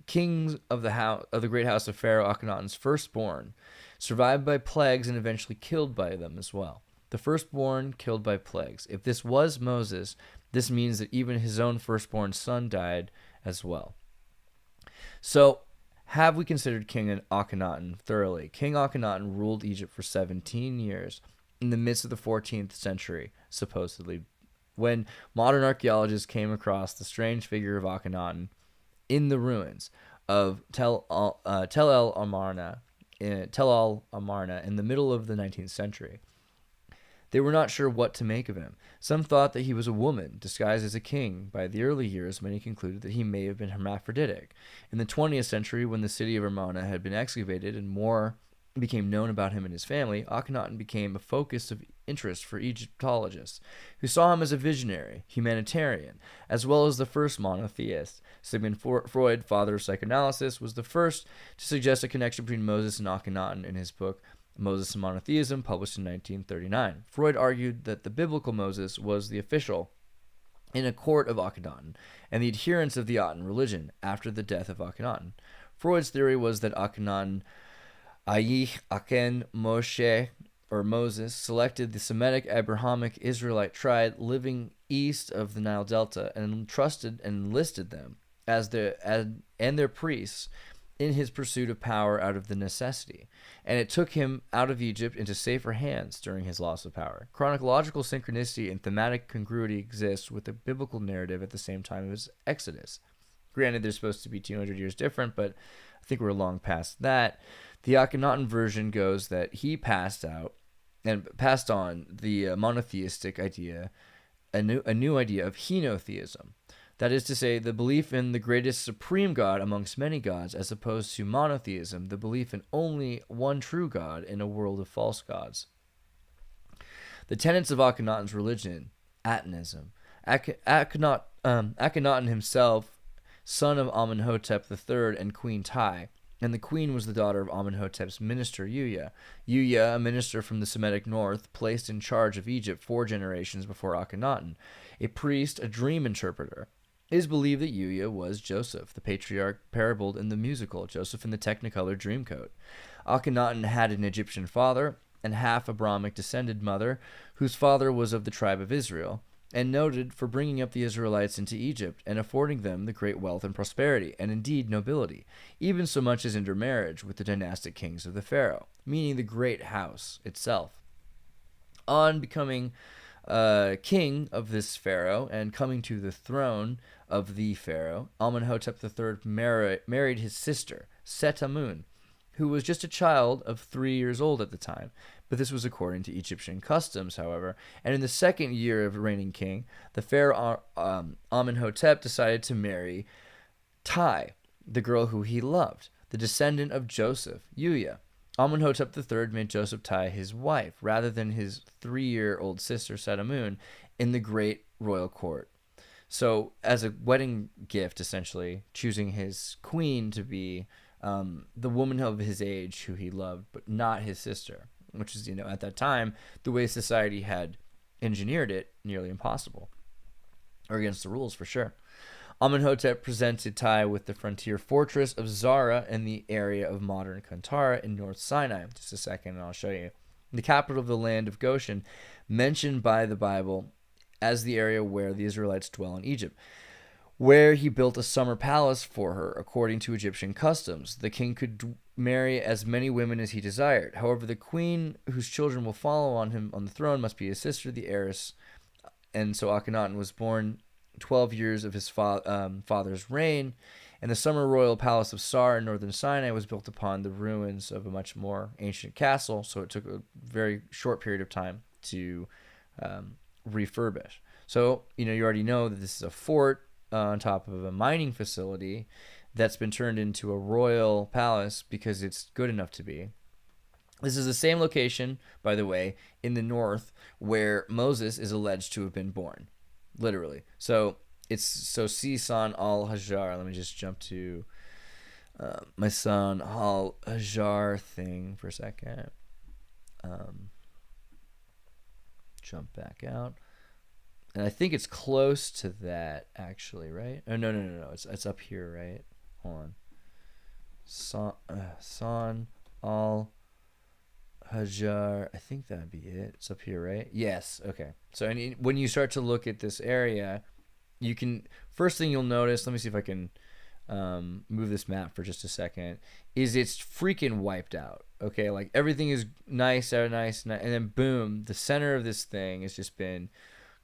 Kings of the great house of Pharaoh Akhenaten's firstborn survived by plagues and eventually killed by them as well. The firstborn killed by plagues. If this was Moses, this means that even his own firstborn son died as well. So, have we considered King Akhenaten thoroughly? King Akhenaten ruled Egypt for 17 years in the midst of the 14th century, supposedly, when modern archaeologists came across the strange figure of Akhenaten in the ruins of Tel el Amarna in the middle of the 19th century. They were not sure what to make of him. Some thought that he was a woman disguised as a king. By the early years, many concluded that he may have been hermaphroditic. In the 20th century, when the city of Amarna had been excavated and more became known about him and his family, Akhenaten became a focus of interest for Egyptologists, who saw him as a visionary, humanitarian, as well as the first monotheist. Sigmund Freud, father of psychoanalysis, was the first to suggest a connection between Moses and Akhenaten in his book Moses and Monotheism, published in 1939. Freud argued that the biblical Moses was the official in a court of Akhenaten and the adherents of the Aten religion after the death of Akhenaten. Freud's theory was that Akhenaten, Ayich, Aken, Moshe, or Moses, selected the Semitic Abrahamic Israelite tribe living east of the Nile Delta and entrusted and enlisted them as their priests in his pursuit of power out of the necessity, and it took him out of Egypt into safer hands during his loss of power. Chronological synchronicity and thematic congruity exists with the biblical narrative at the same time as Exodus. Granted, they're supposed to be 200 years different, but I think we're long past that. The Akhenaten version goes that he passed on the monotheistic idea, a new idea of henotheism. That is to say, the belief in the greatest supreme God amongst many gods, as opposed to monotheism, the belief in only one true God in a world of false gods. The tenets of Akhenaten's religion, Atenism. Akhenaten himself, son of Amenhotep III and Queen Tai, and the queen was the daughter of Amenhotep's minister Yuya. Yuya, a minister from the Semitic north, placed in charge of Egypt 4 generations before Akhenaten, a priest, a dream interpreter. It is believed that Yuya was Joseph, the patriarch parabled in the musical Joseph in the Technicolor Dreamcoat. Akhenaten had an Egyptian father and half Abrahamic descended mother, whose father was of the tribe of Israel, and noted for bringing up the Israelites into Egypt and affording them the great wealth and prosperity, and indeed nobility, even so much as intermarriage with the dynastic kings of the Pharaoh, meaning the great house itself. On becoming king of this pharaoh and coming to the throne of the pharaoh, Amenhotep III married his sister, Setamun, who was just a child of 3 years old at the time. But this was according to Egyptian customs, however. And in the second year of reigning king, the pharaoh Amenhotep decided to marry Tai, the girl who he loved, the descendant of Joseph, Yuya. Amenhotep III made Joseph Tai his wife, rather than his 3-year-old sister Setamun, in the great royal court. So, as a wedding gift, essentially, choosing his queen to be the woman of his age who he loved, but not his sister, which is, at that time, the way society had engineered it, nearly impossible, or against the rules for sure. Amenhotep presented Tai with the frontier fortress of Zara in the area of modern Kantara in North Sinai. Just a second, and I'll show you. The capital of the land of Goshen, mentioned by the Bible as the area where the Israelites dwell in Egypt, where he built a summer palace for her, according to Egyptian customs. The king could marry as many women as he desired. However, the queen whose children will follow on him on the throne must be his sister, the heiress. And so Akhenaten was born 12 years of his father's reign, and the summer royal palace of Sar in northern Sinai was built upon the ruins of a much more ancient castle, so it took a very short period of time to refurbish. So, you already know that this is a fort on top of a mining facility that's been turned into a royal palace because it's good enough to be. This is the same location, by the way, in the north where Moses is alleged to have been born, literally. So it's Sisan al-Hajar. Let me just jump to my son al-Hajar thing for a second. Jump back out. And I think it's close to that, actually, right? Oh, no. It's up here, right? Hold on. San al-Hajar. I think that'd be it. It's up here, right? Yes. Okay. So when you start to look at this area, you can... First thing you'll notice, let me see if I can move this map for just a second, is it's freaking wiped out. Okay? Like, everything is nice, and then boom, the center of this thing has just been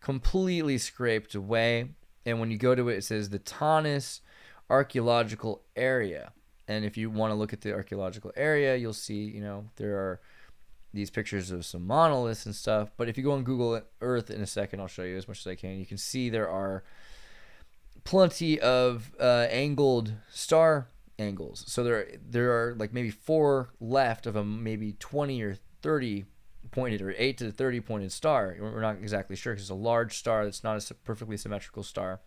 completely scraped away. And when you go to it, it says the Tanis archaeological area. And if you want to look at the archaeological area, you'll see, there are these pictures of some monoliths and stuff. But if you go on Google Earth in a second, I'll show you as much as I can. You can see there are plenty of angled star angles. So there are like maybe 4 left of a maybe 20 or 30 pointed, or 8 to 30 pointed star. We're not exactly sure because it's a large star that's not a perfectly symmetrical star.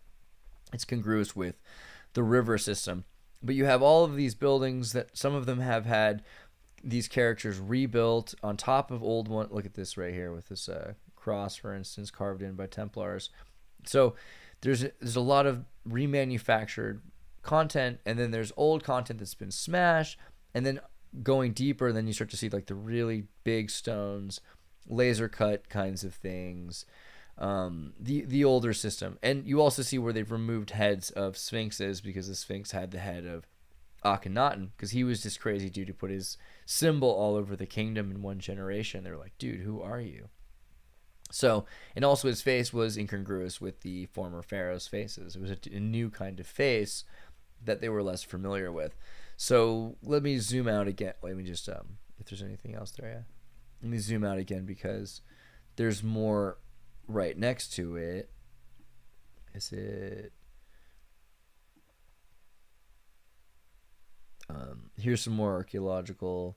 It's congruous with the river system. But you have all of these buildings that some of them have had these characters rebuilt on top of old one. Look at this right here with this cross, for instance, carved in by Templars. So there's a lot of remanufactured content, and then there's old content that's been smashed, and then going deeper, then you start to see like the really big stones, laser cut kinds of things, the older system. And you also see where they've removed heads of sphinxes because the sphinx had the head of Akhenaten because he was just crazy dude who put his symbol all over the kingdom in one generation. They were like, dude, who are you? So, and also his face was incongruous with the former pharaoh's faces. It was a new kind of face that they were less familiar with. So let me zoom out again. Let me just, if there's anything else there, yeah. Let me zoom out again because there's more right next to it. Is it? Here's some more archaeological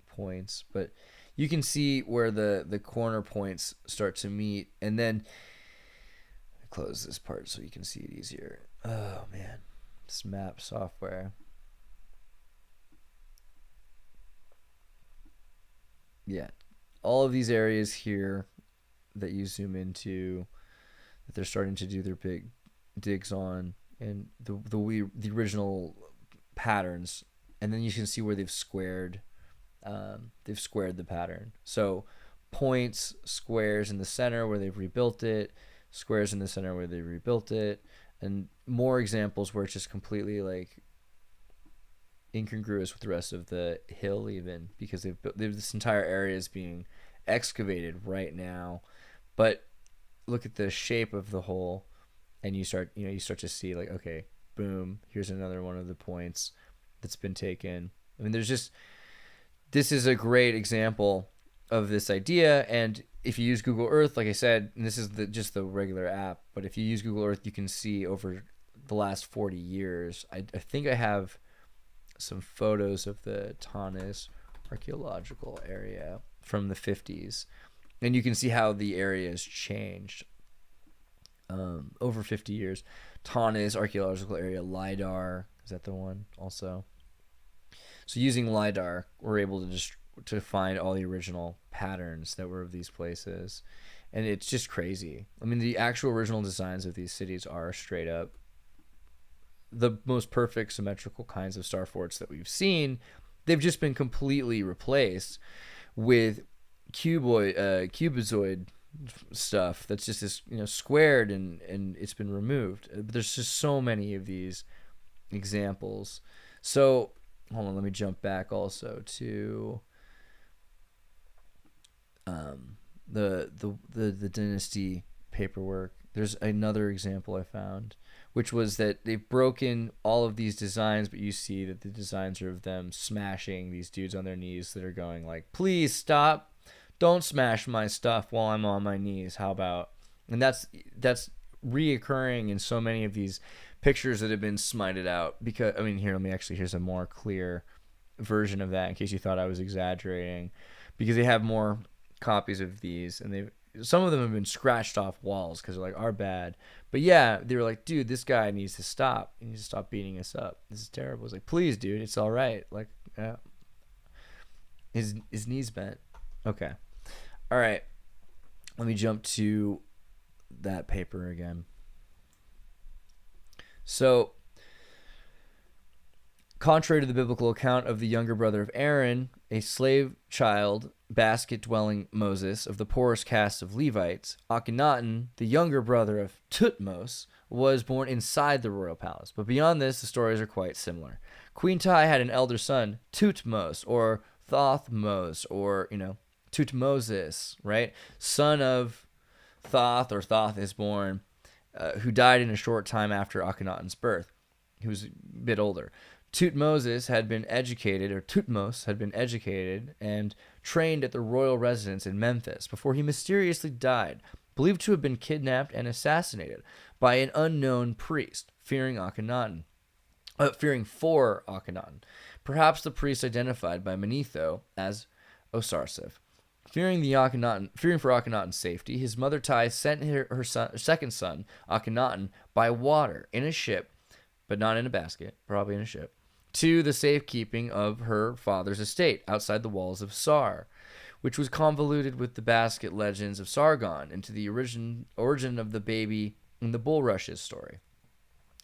points, but you can see where the corner points start to meet, and then close this part so you can see it easier. Oh man, this map software. Yeah, all of these areas here that you zoom into, that they're starting to do their big digs on, and the original patterns, and then you can see where they've squared the pattern. So points, squares in the center where they've rebuilt it, squares in the center where they rebuilt it, and more examples where it's just completely like incongruous with the rest of the hill, even because this entire area is being excavated right now. But look at the shape of the hole, and you start to see like, okay, boom, here's another one of the points that's been taken. I mean, this is a great example of this idea. And if you use Google Earth, like I said, and this is just the regular app, but if you use Google Earth, you can see over the last 40 years. I think I have some photos of the Tanis archaeological area from the 50s, and you can see how the area has changed over 50 years. Tanis archaeological area, LiDAR, is that the one also? So using LiDAR, we're able to find all the original patterns that were of these places, and it's just crazy. I mean, the actual original designs of these cities are straight up the most perfect symmetrical kinds of star forts that we've seen. They've just been completely replaced with cubozoid stuff that's just this squared, and it's been removed. But there's just so many of these examples. So hold on, let me jump back also to the dynasty paperwork. there's another example I found, which was that they've broken all of these designs, but you see that the designs are of them smashing these dudes on their knees that are going like, please stop, don't smash my stuff while I'm on my knees. How about? And that's reoccurring in so many of these pictures that have been smited out. Because I mean, here's a more clear version of that in case you thought I was exaggerating, because they have more copies of these, and some of them have been scratched off walls because they're like, our bad. But yeah, they were like, dude, this guy needs to stop. He needs to stop beating us up. This is terrible. It's like, please, dude, it's all right. Like, his knees bent. Okay. All right. Let me jump to that paper again. So, contrary to the biblical account of the younger brother of Aaron, a slave child, basket-dwelling Moses of the poorest caste of Levites, Akhenaten, the younger brother of Thutmose, was born inside the royal palace. But beyond this, the stories are quite similar. Queen Ti had an elder son, Thutmose, or Thothmose, or, Thutmoses, right? Son of Thoth, or Thoth is born, who died in a short time after Akhenaten's birth. He was a bit older. Thutmose had been educated and trained at the royal residence in Memphis before he mysteriously died, believed to have been kidnapped and assassinated by an unknown priest, fearing for Akhenaten. Perhaps the priest identified by Manetho as Osarseph. Fearing for Akhenaten's safety, his mother Ti sent her second son, Akhenaten, by water in a ship, but not in a basket, probably in a ship, to the safekeeping of her father's estate outside the walls of Sar, which was convoluted with the basket legends of Sargon into the origin of the baby in the bulrushes story.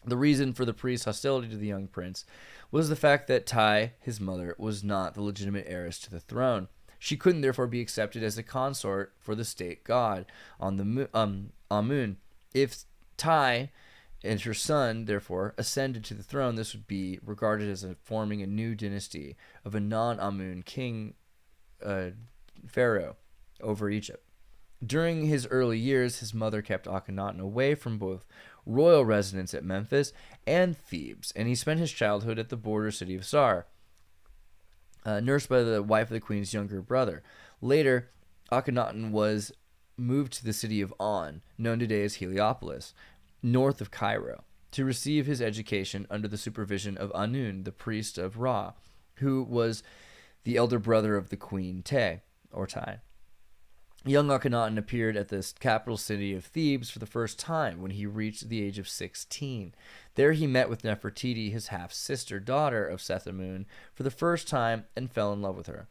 The reason for the priest's hostility to the young prince was the fact that Ti, his mother, was not the legitimate heiress to the throne. She couldn't therefore be accepted as a consort for the state god on the Amun. If Ti and her son, therefore, ascended to the throne, this would be regarded as forming a new dynasty of a non-Amun king, pharaoh, over Egypt. During his early years, his mother kept Akhenaten away from both royal residence at Memphis and Thebes, and he spent his childhood at the border city of Sar, nursed by the wife of the queen's younger brother. Later, Akhenaten was moved to the city of On, known today as Heliopolis, north of Cairo, to receive his education under the supervision of Anun, the priest of Ra, who was the elder brother of the queen Ti. Young Akhenaten appeared at the capital city of Thebes for the first time when he reached the age of 16. There he met with Nefertiti, his half-sister, daughter of Seth-Amun, for the first time and fell in love with her.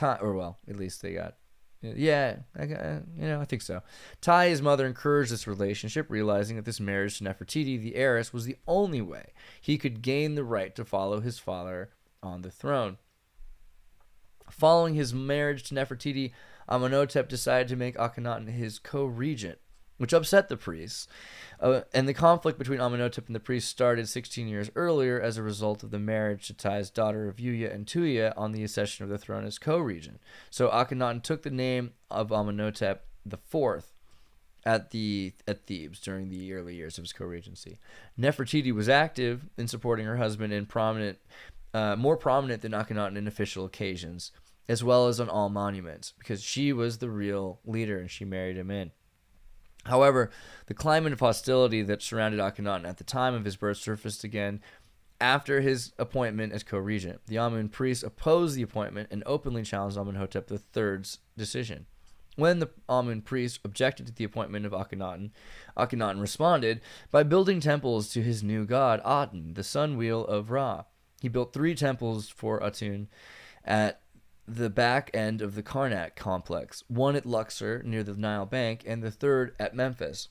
At least they got... Yeah, I think so. Ti, his mother, encouraged this relationship, realizing that this marriage to Nefertiti, the heiress, was the only way he could gain the right to follow his father on the throne. Following his marriage to Nefertiti, Amenhotep decided to make Akhenaten his co-regent, which upset the priests. And the conflict between Amenhotep and the priests started 16 years earlier as a result of the marriage to Ti's daughter of Yuya and Tuya on the accession of the throne as co-regent. So Akhenaten took the name of Amenhotep IV at Thebes during the early years of his co-regency. Nefertiti was active in supporting her husband and more prominent than Akhenaten in official occasions, as well as on all monuments, because she was the real leader and she married him in. However, the climate of hostility that surrounded Akhenaten at the time of his birth surfaced again after his appointment as co-regent. The Amun priests opposed the appointment and openly challenged Amenhotep III's decision. When the Amun priests objected to the appointment of Akhenaten, Akhenaten responded by building temples to his new god, Aten, the sun wheel of Ra. He built 3 temples for Atun at the back end of the Karnak complex, one at Luxor near the Nile bank, and the third at Memphis.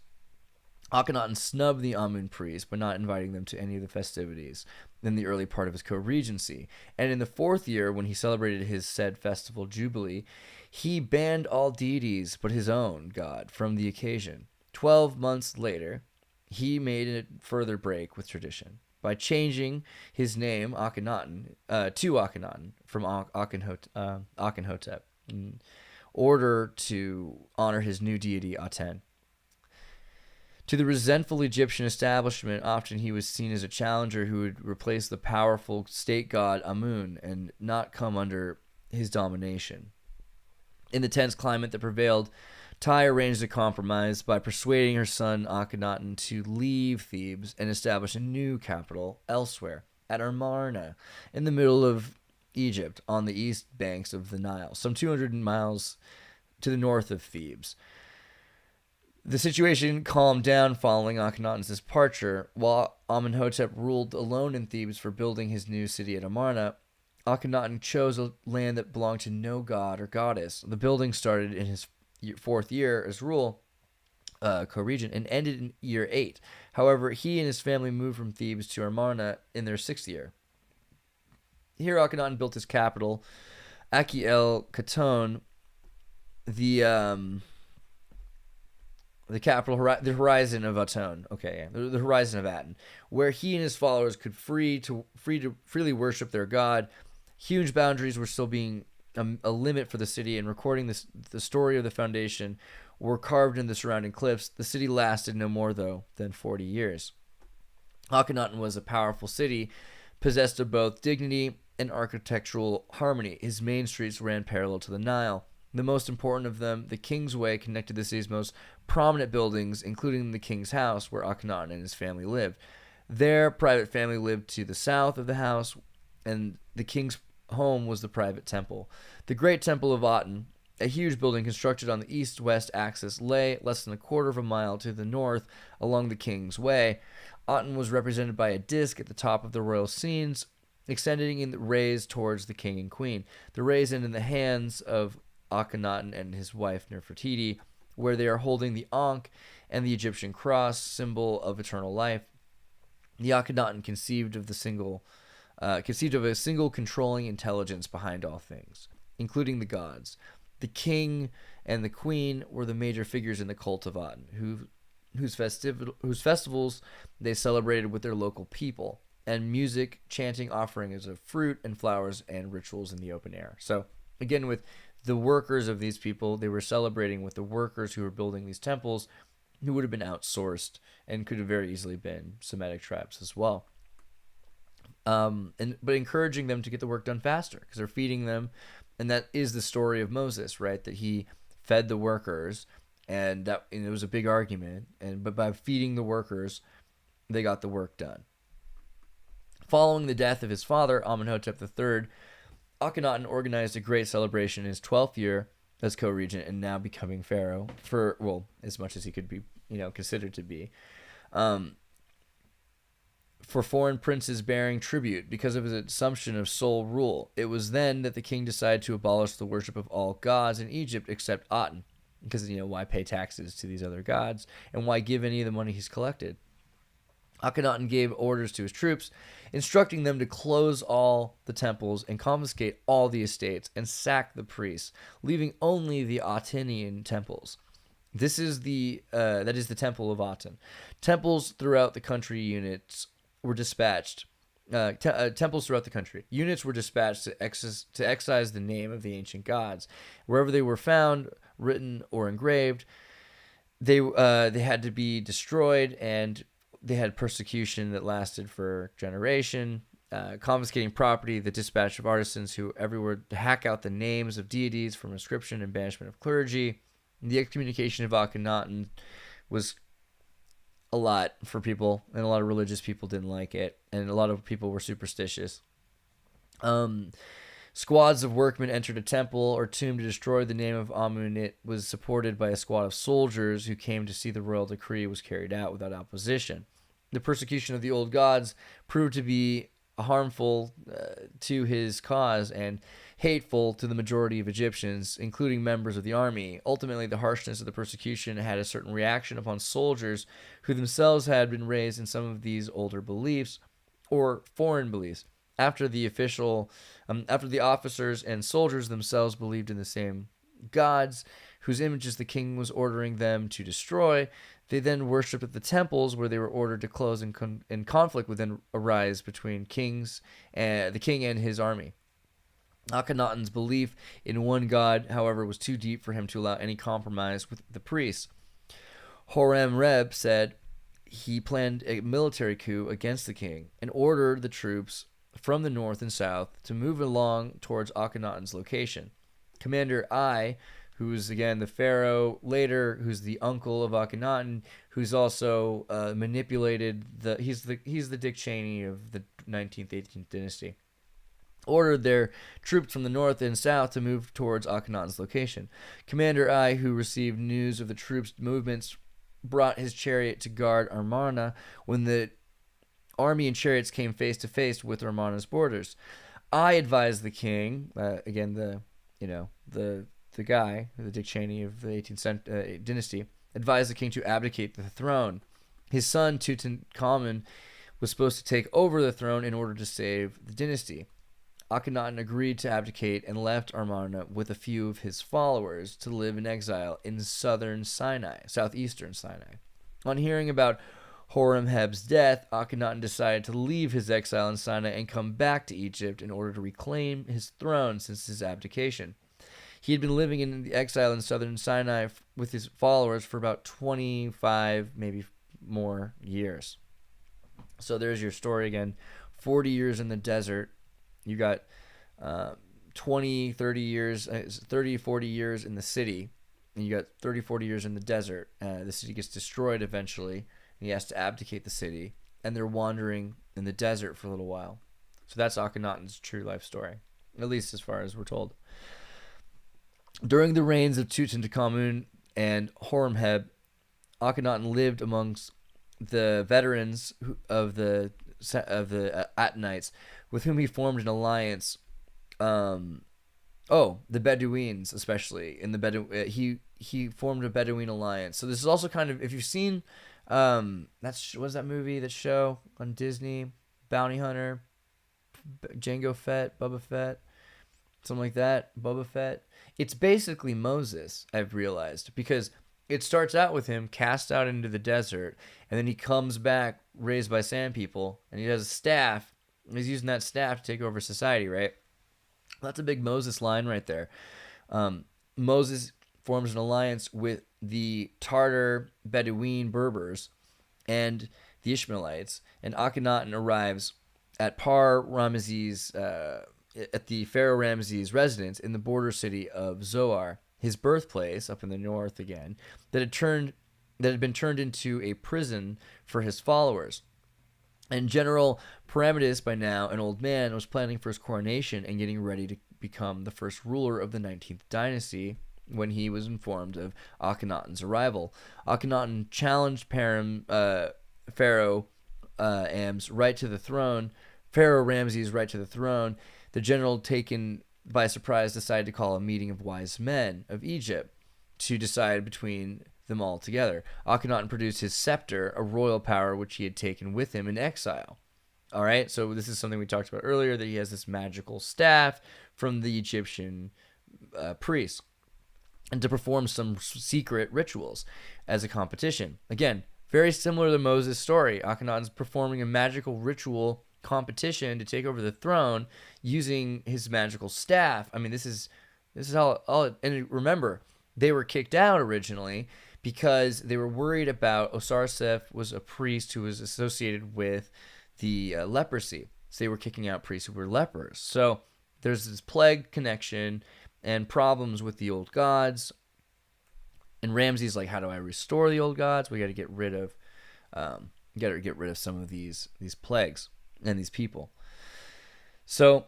Akhenaten snubbed the Amun priests by not inviting them to any of the festivities in the early part of his co-regency. And in the 4th year, when he celebrated his said festival jubilee, he banned all deities but his own god from the occasion. 12 months later, he made a further break with tradition by changing his name Akhenaten to Akhenaten from Akhenhotep in order to honor his new deity Aten. To the resentful Egyptian establishment, often he was seen as a challenger who would replace the powerful state god Amun and not come under his domination. In the tense climate that prevailed, Tai arranged a compromise by persuading her son Akhenaten to leave Thebes and establish a new capital elsewhere, at Amarna, in the middle of Egypt, on the east banks of the Nile, some 200 miles to the north of Thebes. The situation calmed down following Akhenaten's departure. While Amenhotep ruled alone in Thebes for building his new city at Amarna, Akhenaten chose a land that belonged to no god or goddess. The building started in his fourth year as rule, co-regent, and ended in year 8. However, he and his family moved from Thebes to Amarna in their 6th year. Here Akhenaten built his capital, Aki el Khaton, the capital, the horizon of Aton. Okay, yeah, the horizon of Aten, where he and his followers could freely worship their god. Huge boundaries were still being a limit for the city, and recording the story of the foundation were carved in the surrounding cliffs. The city lasted no more, though, than 40 years. Akhenaten was a powerful city, possessed of both dignity and architectural harmony. His main streets ran parallel to the Nile. The most important of them, the King's Way, connected the city's most prominent buildings, including the king's house, where Akhenaten and his family lived. Their private family lived to the south of the house, and the king's home was the private temple. The Great Temple of Aten, a huge building constructed on the east-west axis, lay less than a quarter of a mile to the north along the King's Way. Aten was represented by a disc at the top of the royal scenes, extending in the rays towards the king and queen. The rays end in the hands of Akhenaten and his wife Nefertiti, where they are holding the Ankh and the Egyptian cross, symbol of eternal life. The Akhenaten conceived of a single controlling intelligence behind all things, including the gods. The king and the queen were the major figures in the cult of Aten, whose festivals they celebrated with their local people, and music, chanting, offerings of fruit and flowers, and rituals in the open air. So, again, with the workers of these people, they were celebrating with the workers who were building these temples, who would have been outsourced and could have very easily been Semitic tribes as well. But encouraging them to get the work done faster, because they're feeding them, and that is the story of Moses, right? That he fed the workers, and it was a big argument. But by feeding the workers, they got the work done. Following the death of his father, Amenhotep III, Akhenaten organized a great celebration in his 12th year as co-regent, and now becoming pharaoh for, well, as much as he could be, considered to be, for foreign princes bearing tribute because of his assumption of sole rule. It was then that the king decided to abolish the worship of all gods in Egypt except Aten, because, why pay taxes to these other gods, and why give any of the money he's collected? Akhenaten gave orders to his troops, instructing them to close all the temples and confiscate all the estates and sack the priests, leaving only the Atenian temples. That is the Temple of Aten. Temples throughout the country were dispatched to excise the name of the ancient gods. Wherever they were found, written or engraved, they had to be destroyed, and they had persecution that lasted for generation, confiscating property, the dispatch of artisans who everywhere to hack out the names of deities from inscription, and banishment of clergy. The excommunication of Akhenaten was a lot for people, and a lot of religious people didn't like it, and a lot of people were superstitious. Squads of workmen entered a temple or tomb to destroy the name of Amun. It was supported by a squad of soldiers who came to see the royal decree was carried out without opposition. The persecution of the old gods proved to be harmful to his cause and hateful to the majority of Egyptians, including members of the army. Ultimately, the harshness of the persecution had a certain reaction upon soldiers who themselves had been raised in some of these older beliefs or foreign beliefs. After the officers and soldiers themselves believed in the same gods, whose images the king was ordering them to destroy, they then worshipped at the temples where they were ordered to close, and conflict would then arise between the king and his army. Akhenaten's belief in one god, however, was too deep for him to allow any compromise with the priests. Horemheb said he planned a military coup against the king and ordered the troops from the north and south to move along towards Akhenaten's location. Commander I, who's again the pharaoh later, who's the uncle of Akhenaten, who's also manipulated he's the Dick Cheney of the 19th, 18th dynasty, ordered their troops from the north and south to move towards Akhenaten's location. Commander I, who received news of the troops' movements, brought his chariot to guard Amarna when the army and chariots came face to face with Amarna's borders. I advised the king, again the guy, the Dick Cheney of the 18th dynasty, advised the king to abdicate the throne. His son Tutankhamun was supposed to take over the throne in order to save the dynasty. Akhenaten agreed to abdicate and left Amarna with a few of his followers to live in exile in southeastern Sinai. On hearing about Horemheb's death, Akhenaten decided to leave his exile in Sinai and come back to Egypt in order to reclaim his throne since his abdication. He had been living in the exile in southern Sinai with his followers for about 25, maybe more years. So there's your story again. 40 years in the desert. You got 20, 30 years, 30, 40 years in the city. And you got 30, 40 years in the desert. The city gets destroyed eventually. And he has to abdicate the city. And they're wandering in the desert for a little while. So that's Akhenaten's true life story. At least as far as we're told. During the reigns of Tutankhamun and Horemheb, Akhenaten lived amongst the veterans of the Attanites, with whom he formed an alliance. The Bedouins, especially in the he formed a Bedouin alliance. So this is also kind of, if you've seen what's that movie, that show on Disney, Bounty Hunter, Jango Fett, Boba Fett, something like that, Boba Fett. It's basically Moses, I've realized, because it starts out with him cast out into the desert, and then he comes back raised by sand people, and he has a staff, and he's using that staff to take over society, right? That's a big Moses line right there. Moses forms an alliance with the Tartar Bedouin Berbers and the Ishmaelites, and Akhenaten arrives at at the Pharaoh Ramses' residence in the border city of Zoar, his birthplace up in the north again, that had been turned into a prison for his followers. And General Pyramidas, by now an old man, was planning for his coronation and getting ready to become the first ruler of the 19th dynasty when he was informed of Akhenaten's arrival. Akhenaten challenged Pharaoh Ramses' right to the throne. The general, taken by surprise, decided to call a meeting of wise men of Egypt to decide between them all together. Akhenaten produced his scepter, a royal power which he had taken with him in exile. All right, so this is something we talked about earlier, that he has this magical staff from the Egyptian priests, and to perform some secret rituals as a competition. Again, very similar to the Moses story. Akhenaten's performing a magical ritual competition to take over the throne using his magical staff. I mean, this is how and remember, they were kicked out originally because they were worried about Osarseph was a priest who was associated with the leprosy. So they were kicking out priests who were lepers. So there's this plague connection and problems with the old gods. And Ramses like, how do I restore the old gods? We got to get rid of some of these plagues and these people. So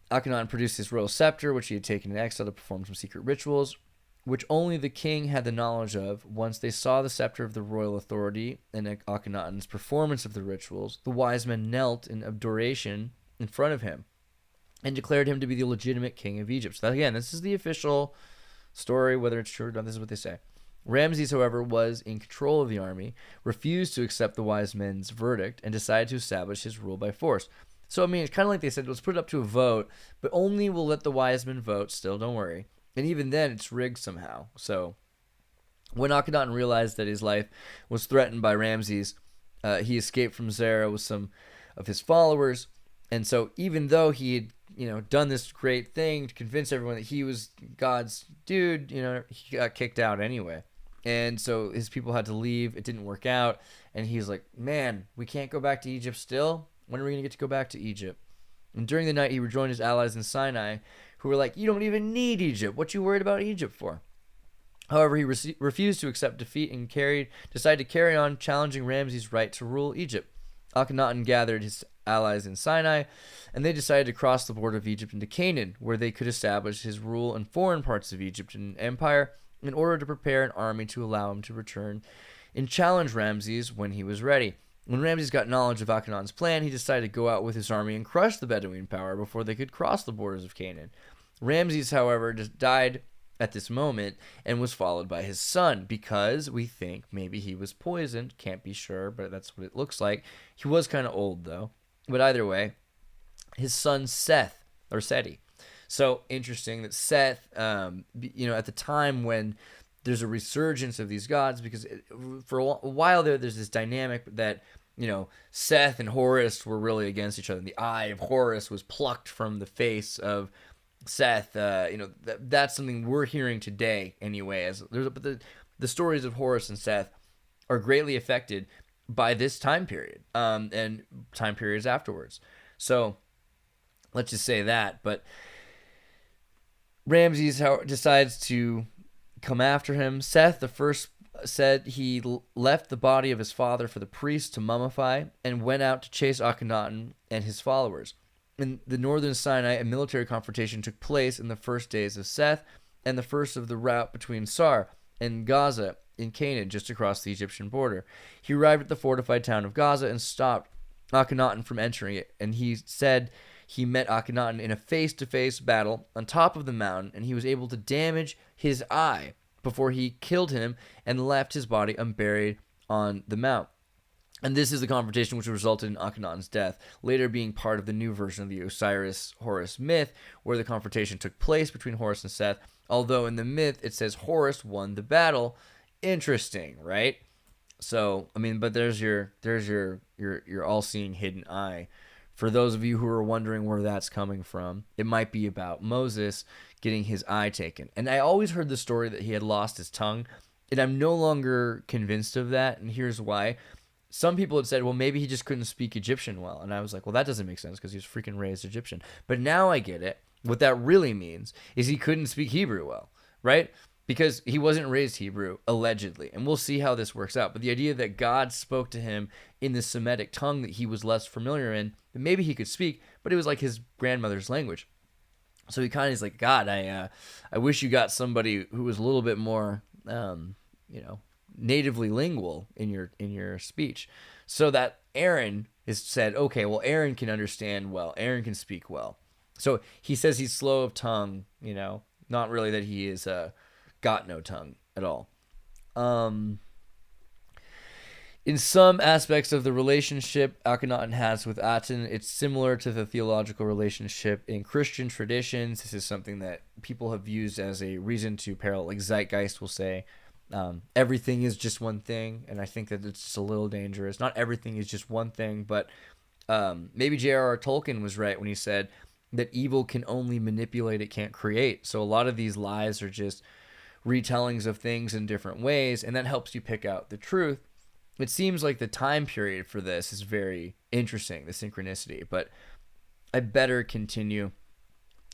Akhenaten produced his royal scepter, which he had taken in exile to perform some secret rituals, which only the king had the knowledge of. Once they saw the scepter of the royal authority and Akhenaten's performance of the rituals, the wise men knelt in adoration in front of him and declared him to be the legitimate king of Egypt. So that, again, this is the official story, whether it's true or not, this is what they say. Ramses, however, was in control of the army, refused to accept the wise men's verdict, and decided to establish his rule by force. So, I mean, it's kind of like they said, let's put it up to a vote, but only we'll let the wise men vote still, don't worry. And even then, it's rigged somehow. So, when Akhenaten realized that his life was threatened by Ramses, he escaped from Zara with some of his followers. And so, even though he had done this great thing to convince everyone that he was God's dude, he got kicked out anyway. And so his people had to leave. It didn't work out. And he's like, man, we can't go back to Egypt still? When are we going to get to go back to Egypt? And during the night, he rejoined his allies in Sinai, who were like, you don't even need Egypt. What you worried about Egypt for? However, he refused to accept defeat and decided to carry on challenging Ramses' right to rule Egypt. Akhenaten gathered his allies in Sinai, and they decided to cross the border of Egypt into Canaan, where they could establish his rule in foreign parts of Egypt and empire in order to prepare an army to allow him to return and challenge Ramses when he was ready. When Ramses got knowledge of Akhenaten's plan, he decided to go out with his army and crush the Bedouin power before they could cross the borders of Canaan. Ramses, however, just died at this moment and was followed by his son because we think maybe he was poisoned. Can't be sure, but that's what it looks like. He was kind of old, though. But either way, his son Seth, or Seti. So interesting that Seth, at the time when there's a resurgence of these gods, because for a while there's this dynamic that, Seth and Horus were really against each other. The eye of Horus was plucked from the face of Seth. That's something we're hearing today anyway. But the stories of Horus and Seth are greatly affected by this time period and time periods afterwards. So let's just say that. But Ramses decides to come after him. Seth the first said he left the body of his father for the priests to mummify and went out to chase Akhenaten and his followers. In the northern Sinai, a military confrontation took place in the first days of Seth and the first of the route between Sar and Gaza in Canaan, just across the Egyptian border. He arrived at the fortified town of Gaza and stopped Akhenaten from entering it, and he said he met Akhenaten in a face-to-face battle on top of the mountain, and he was able to damage his eye before he killed him and left his body unburied on the mount. And this is the confrontation which resulted in Akhenaten's death, later being part of the new version of the Osiris-Horus myth, where the confrontation took place between Horus and Seth, although in the myth it says Horus won the battle. Interesting, right? So, but there's your all-seeing hidden eye. For those of you who are wondering where that's coming from, it might be about Moses getting his eye taken. And I always heard the story that he had lost his tongue, and I'm no longer convinced of that, and here's why. Some people had said, well, maybe he just couldn't speak Egyptian well. And I was like, well, that doesn't make sense because he was freaking raised Egyptian. But now I get it. What that really means is he couldn't speak Hebrew well, right? Because he wasn't raised Hebrew, allegedly. And we'll see how this works out. But the idea that God spoke to him in the Semitic tongue that he was less familiar in, that maybe he could speak, but it was like his grandmother's language. So he kind of is like, God, I wish you got somebody who was a little bit more, natively lingual in your speech. So that Aaron is said, okay, well, Aaron can understand well. Aaron can speak well. So he says he's slow of tongue, not really that he is got no tongue at all. In some aspects of the relationship Akhenaten has with Aten, it's similar to the theological relationship in Christian traditions. This is something that people have used as a reason to parallel, like Zeitgeist will say, everything is just one thing, and I think that it's just a little dangerous. Not everything is just one thing, but maybe J.R.R. Tolkien was right when he said that evil can only manipulate, it can't create. So a lot of these lies are just retellings of things in different ways, and that helps you pick out the truth. It seems like the time period for this is very interesting, the synchronicity, but I better continue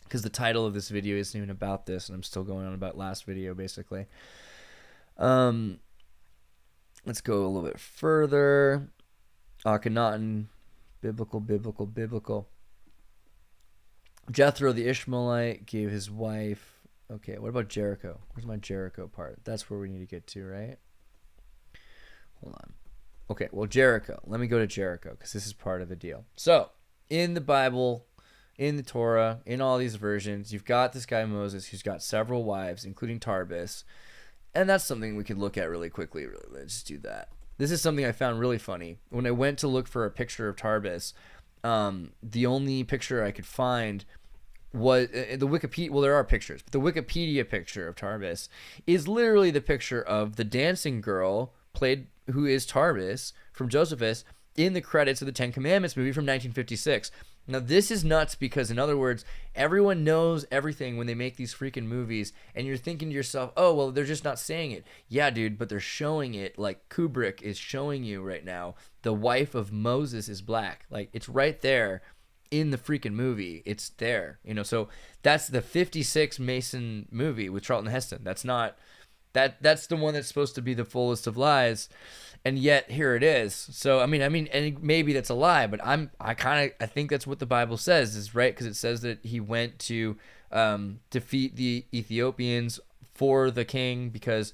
because the title of this video isn't even about this, and I'm still going on about last video, basically. Let's go a little bit further. Akhenaten, biblical. Jethro the Ishmaelite gave his wife... Okay, what about Jericho? Where's my Jericho part? That's where we need to get to, right? Hold on. Okay, well, Jericho. Let me go to Jericho because this is part of the deal. So, in the Bible, in the Torah, in all these versions, you've got this guy Moses who's got several wives, including Tarbis. And that's something we could look at really quickly. Let's do that. This is something I found really funny. When I went to look for a picture of Tarbis, the only picture I could find was the Wikipedia. Well, there are pictures, but the Wikipedia picture of Tarbis is literally the picture of the dancing girl who is Tarbis from Josephus in the credits of the Ten Commandments movie from 1956. Now, this is nuts because, in other words, everyone knows everything when they make these freaking movies, and you're thinking to yourself, oh, well, they're just not saying it. Yeah, dude, but they're showing it like Kubrick is showing you right now. The wife of Moses is black. Like, it's right there in the freaking movie. It's there, so that's the 56 Mason movie with Charlton Heston. That's not, that's the one that's supposed to be the fullest of lies. And yet here it is. So I mean, and maybe that's a lie, but I think that's what the Bible says is right, because it says that he went to defeat the Ethiopians for the king because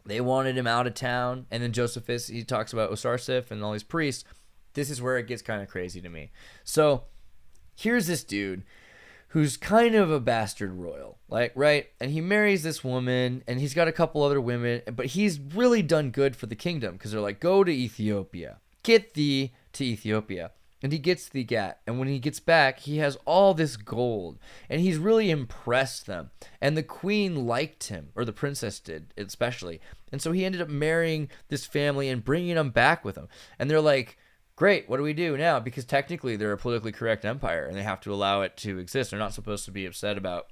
they wanted him out of town. And then Josephus, he talks about Osarseph and all these priests. This is where it gets kind of crazy to me. So here's this dude who's kind of a bastard royal, like, right? And he marries this woman, and he's got a couple other women, but he's really done good for the kingdom because they're like, go to Ethiopia, get thee to Ethiopia. And he gets the Gat, and when he gets back, he has all this gold, and he's really impressed them. And the queen liked him, or the princess did, especially. And so he ended up marrying this family and bringing them back with him. And they're like, great, what do we do now? Because technically they're a politically correct empire and they have to allow it to exist. They're not supposed to be upset about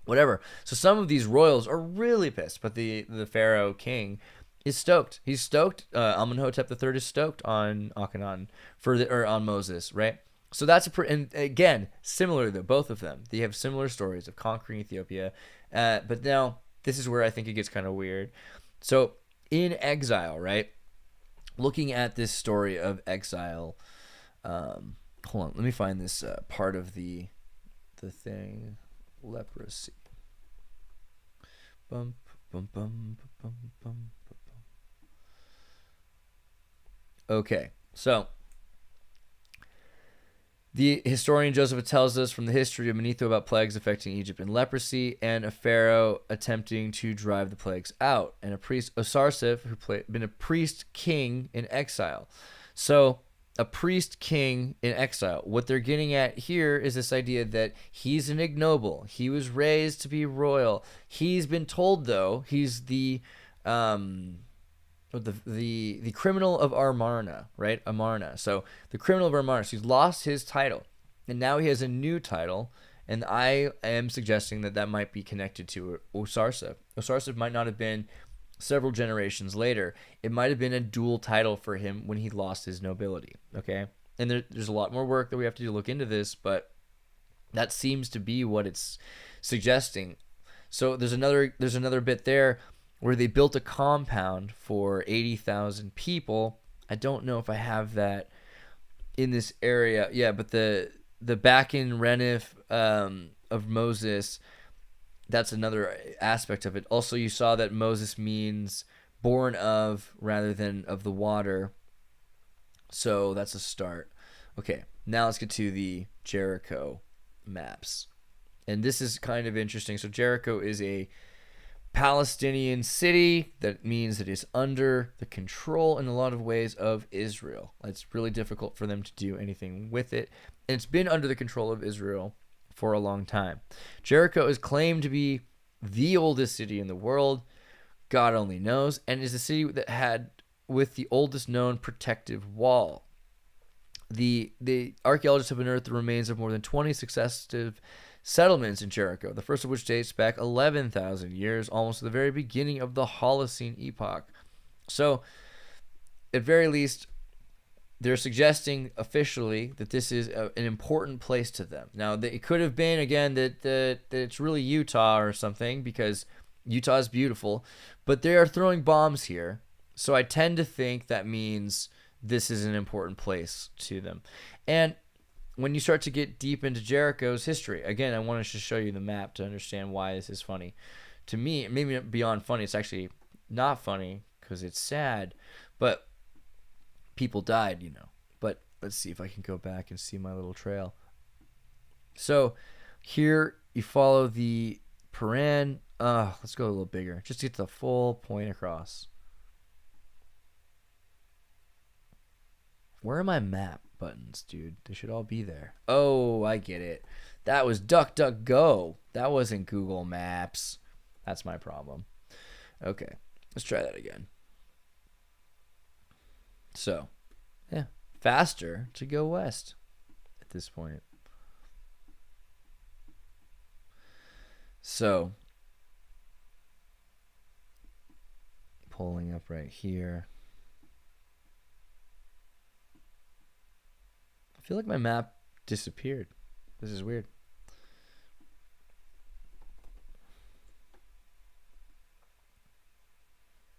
whatever. So some of these royals are really pissed, but the pharaoh king is stoked. He's stoked. Amenhotep III is stoked on Akhenaten on Moses, right? So that's and again, similar though, both of them. They have similar stories of conquering Ethiopia. But now this is where I think it gets kind of weird. So in exile, right? Looking at this story of exile, hold on, let me find this part of the thing. Leprosy. Bum, bum, bum, bum, bum, bum. Okay, so the historian Josephus tells us from the history of Manetho about plagues affecting Egypt and leprosy, and a pharaoh attempting to drive the plagues out, and a priest, Osarseph, who been a priest king in exile. So a priest king in exile. What they're getting at here is this idea that he's an ignoble. He was raised to be royal. He's been told, though, he's the criminal of Amarna, right? Amarna. So the criminal of Amarna. So he's lost his title, and now he has a new title. And I am suggesting that might be connected to Osarseph. Osarseph might not have been several generations later. It might have been a dual title for him when he lost his nobility. Okay, and there's a lot more work that we have to do to look into this, but that seems to be what it's suggesting. So there's another bit there where they built a compound for 80,000 people. I don't know if I have that in this area. Yeah, but the back in Renif of Moses, that's another aspect of it. Also, you saw that Moses means born of rather than of the water. So that's a start. Okay, now let's get to the Jericho maps. And this is kind of interesting. So Jericho is a Palestinian city. That means it is under the control in a lot of ways of Israel. It's really difficult for them to do anything with it. And it's been under the control of Israel for a long time. Jericho is claimed to be the oldest city in the world. God only knows. And is a city that had with the oldest known protective wall. The archaeologists have unearthed the remains of more than 20 successive settlements in Jericho, the first of which dates back 11,000 years, almost to the very beginning of the Holocene epoch. So, at very least, they're suggesting officially that this is an important place to them. Now, it could have been, again, that it's really Utah or something, because Utah is beautiful, but they are throwing bombs here. So I tend to think that means this is an important place to them. And when you start to get deep into Jericho's history, again, I wanted to show you the map to understand why this is funny. To me, maybe beyond funny, it's actually not funny because it's sad, but people died, But let's see if I can go back and see my little trail. So here you follow the Paran. Let's go a little bigger, just to get the full point across. Where are my map buttons, dude? They should all be there. Oh, I get it. That was DuckDuckGo. That wasn't Google Maps. That's my problem. Okay, let's try that again. So, yeah, faster to go west. this point. So, pulling up right here. I feel like my map disappeared. This is weird.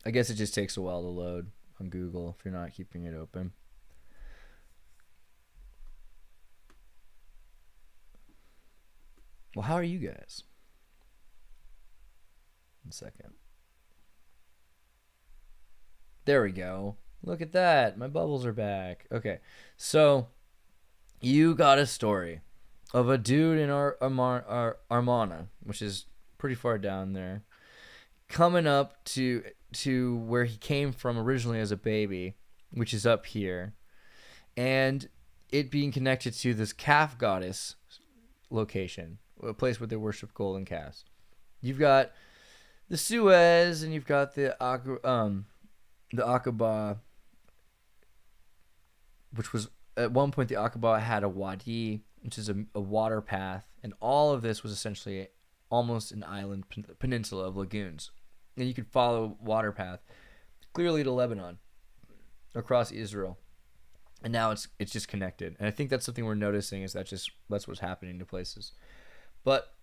I guess it just takes a while to load on Google if you're not keeping it open. Well, how are you guys? 1 second. There we go. Look at that. My bubbles are back. Okay. So, you got a story of a dude in Armana, which is pretty far down there, coming up to where he came from originally as a baby, which is up here, and it being connected to this calf goddess location, a place where they worship golden calves. You've got the Suez, and you've got the Aqaba, which was at one point the Aqaba had a wadi, which is a water path, and all of this was essentially almost an island peninsula of lagoons. And you could follow water path clearly to Lebanon, across Israel, and now it's just connected. And I think that's something we're noticing, is that's what's happening to places. But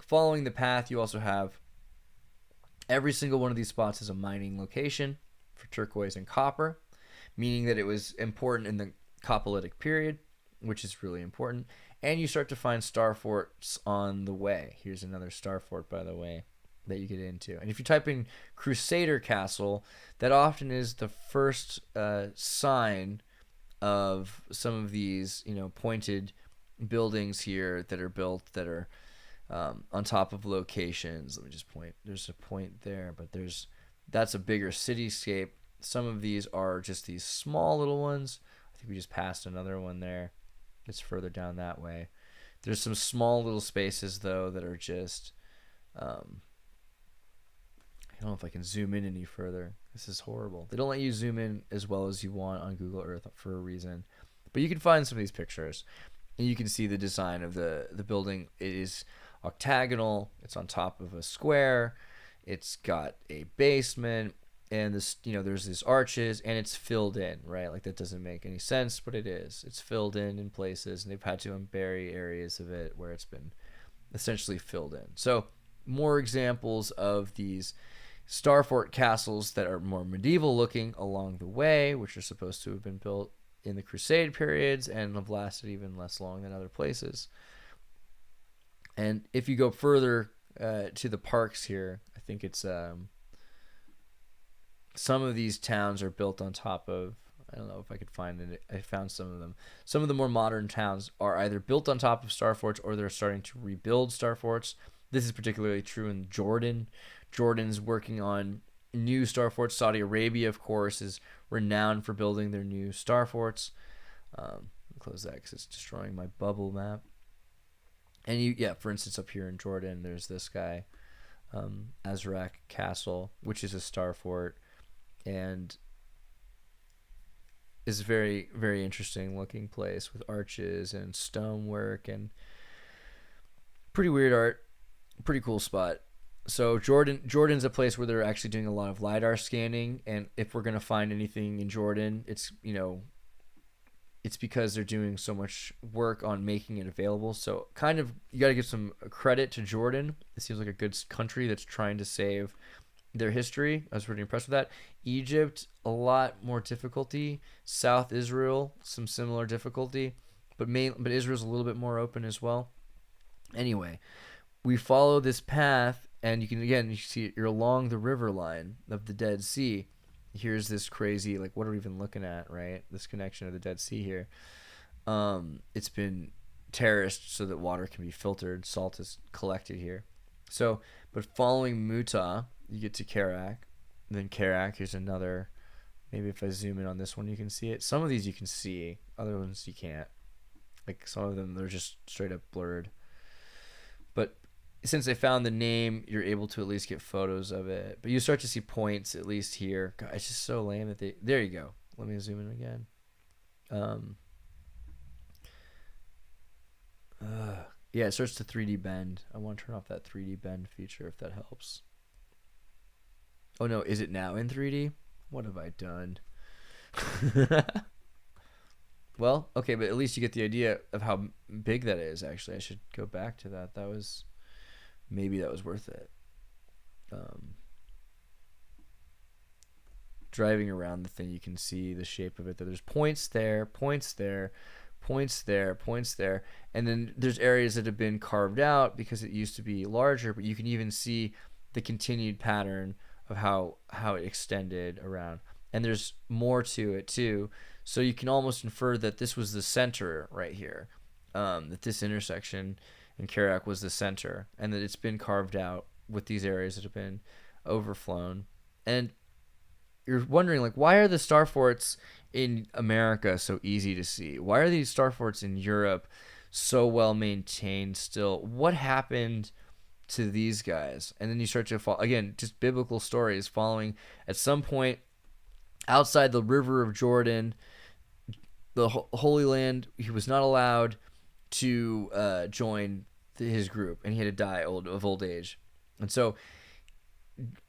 following the path, you also have every single one of these spots is a mining location for turquoise and copper, meaning that it was important in the Coppolytic period, which is really important. And you start to find starforts on the way. Here's another starfort, by the way, that you get into. And if you type in Crusader Castle, that often is the first sign of some of these, pointed buildings here that are built that are on top of locations. Let me just point. There's a point there, but that's a bigger cityscape. Some of these are just these small little ones. I think we just passed another one there. It's further down that way. There's some small little spaces, though, that are just... I don't know if I can zoom in any further. This is horrible. They don't let you zoom in as well as you want on Google Earth for a reason. But you can find some of these pictures, and you can see the design of the building. It is octagonal. It's on top of a square. It's got a basement, and this, there's these arches, and it's filled in, right? Like, that doesn't make any sense, but it is. It's filled in places, and they've had to unbury areas of it where it's been essentially filled in. So, more examples of these starfort castles that are more medieval looking along the way, which are supposed to have been built in the Crusade periods and have lasted even less long than other places. And if you go further to the parks here, I think it's some of these towns are built on top of, I don't know if I could find it. I found some of them. Some of the more modern towns are either built on top of starforts, or they're starting to rebuild starforts. This is particularly true in Jordan. Jordan's working on new starforts. Saudi Arabia, of course, is renowned for building their new starforts. Close that because it's destroying my bubble map. And for instance, up here in Jordan, there's this guy, Azraq Castle, which is a starfort, and is a very, very interesting looking place with arches and stonework and pretty weird art. Pretty cool spot. So Jordan's a place where they're actually doing a lot of LiDAR scanning, and if we're going to find anything in Jordan, it's because they're doing so much work on making it available. So kind of, you got to give some credit to Jordan. It seems like a good country that's trying to save their history. I was pretty impressed with that. Egypt, a lot more difficulty. South Israel, some similar difficulty, but Israel's a little bit more open as well. Anyway, we follow this path, and you see you're along the river line of the Dead Sea. Here's this crazy, like, what are we even looking at, right? This connection of the Dead Sea here. It's been terraced so that water can be filtered. Salt is collected here. So, but following Muta, you get to Kerak. And then Kerak, here's another. Maybe if I zoom in on this one, you can see it. Some of these you can see. Other ones you can't. Like, some of them, they're just straight up blurred. But since I found the name, you're able to at least get photos of it. But you start to see points, at least here. God, it's just so lame that there you go. Let me zoom in again. Yeah, it starts to 3D bend. I want to turn off that 3D bend feature if that helps. Oh no, is it now in 3D? What have I done? Well, okay, but at least you get the idea of how big that is, actually. I should go back to that. Maybe that was worth it. Driving around the thing, you can see the shape of it. There's points there, points there, points there, points there. And then there's areas that have been carved out because it used to be larger, but you can even see the continued pattern of how it extended around. And there's more to it too. So you can almost infer that this was the center right here, that this intersection in Kerak was the center, and that it's been carved out with these areas that have been overflown. And you're wondering, like, why are the Starforts in America so easy to see? Why are these Starforts in Europe so well maintained still? What happened to these guys? And then you start to follow, again, just biblical stories following at some point outside the river of Jordan, the Holy Land. He was not allowed to join his group, and he had to die of old age. And so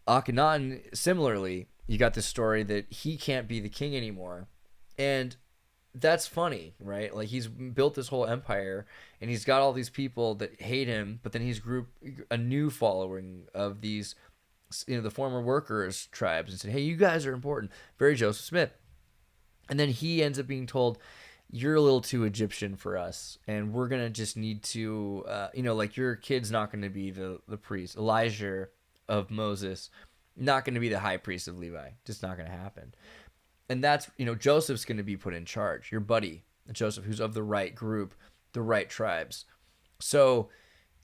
Akhenaten, similarly, you got this story that he can't be the king anymore. And that's funny, right? Like, he's built this whole empire, and he's got all these people that hate him, but then he's grouped a new following of these, the former workers tribes, and said, hey, you guys are important. Very Joseph Smith. And then he ends up being told, you're a little too Egyptian for us, and we're going to just need to, like, your kid's not going to be the priest. Elijah of Moses, not going to be the high priest of Levi. Just not going to happen. And that's, Joseph's going to be put in charge. Your buddy, Joseph, who's of the right group, the right tribes. So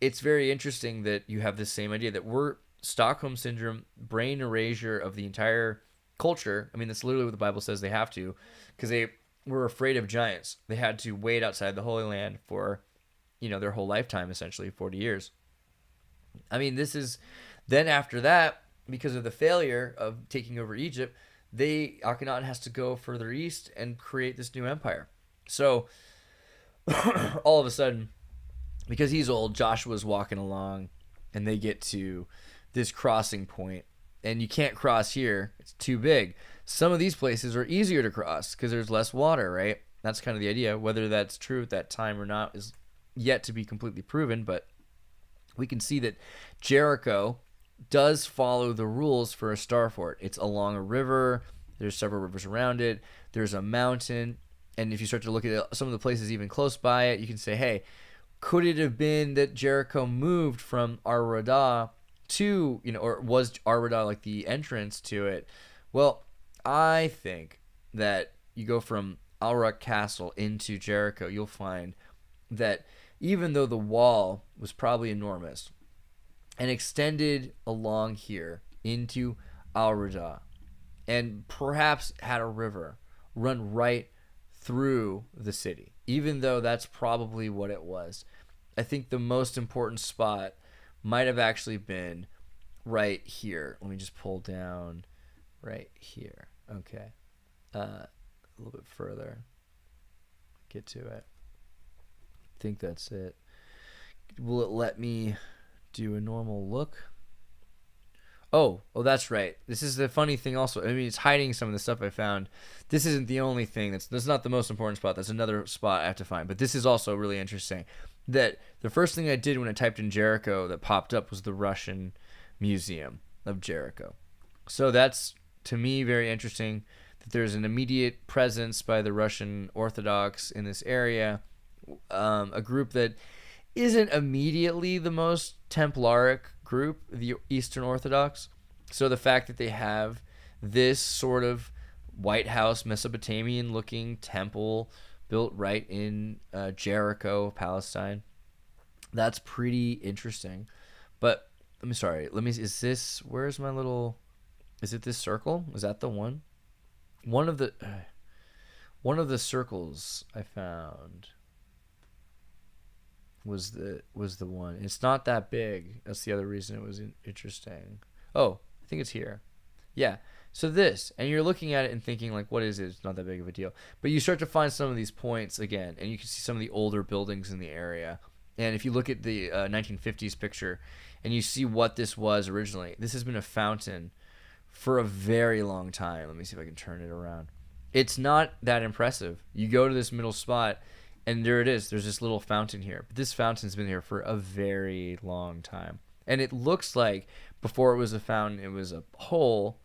it's very interesting that you have this same idea that we're Stockholm Syndrome, brain erasure of the entire culture. I mean, that's literally what the Bible says they have to, because they were afraid of giants. They had to wait outside the Holy Land for, their whole lifetime, essentially 40 years. I mean, this is then after that, because of the failure of taking over Egypt, Akhenaten has to go further east and create this new empire. So all of a sudden, because he's old, Joshua's walking along, and they get to this crossing point, and you can't cross here. It's too big. Some of these places are easier to cross because there's less water, right? That's kind of the idea. Whether that's true at that time or not is yet to be completely proven, but we can see that Jericho does follow the rules for a Starfort. It's along a river. There's several rivers around it. There's a mountain. And if you start to look at some of the places even close by it, you can say, hey, could it have been that Jericho moved from Ar-Radah to, or was Ar-Radah like the entrance to it? Well, I think that you go from Al-Raq Castle into Jericho, you'll find that even though the wall was probably enormous and extended along here into Al-Radah, and perhaps had a river run right through the city, even though that's probably what it was, I think the most important spot might have actually been right here. Let me just pull down right here. Okay. A little bit further. Get to it. I think that's it. Will it let me do a normal look? Oh, that's right. This is the funny thing also. I mean, it's hiding some of the stuff I found. This isn't the only thing. That's not the most important spot. That's another spot I have to find. But this is also really interesting. That the first thing I did when I typed in Jericho that popped up was the Russian Museum of Jericho. So that's, to me, very interesting that there's an immediate presence by the Russian Orthodox in this area, a group that isn't immediately the most Templaric group, the Eastern Orthodox. So the fact that they have this sort of White House Mesopotamian looking temple built right in Jericho, Palestine, that's pretty interesting. But is this, where's my little, is it this circle? Is that the one? One of the circles I found was the one. It's not that big. That's the other reason it was interesting. Oh, I think it's here. Yeah. So this, and you're looking at it and thinking, like, what is it? It's not that big of a deal. But you start to find some of these points again, and you can see some of the older buildings in the area. And if you look at the 1950s picture and you see what this was originally, this has been a fountain for a very long time. Let me see if I can turn it around. It's not that impressive. You go to this middle spot, and there it is. There's this little fountain here. But this fountain's been here for a very long time. And it looks like before it was a fountain, it was a hole.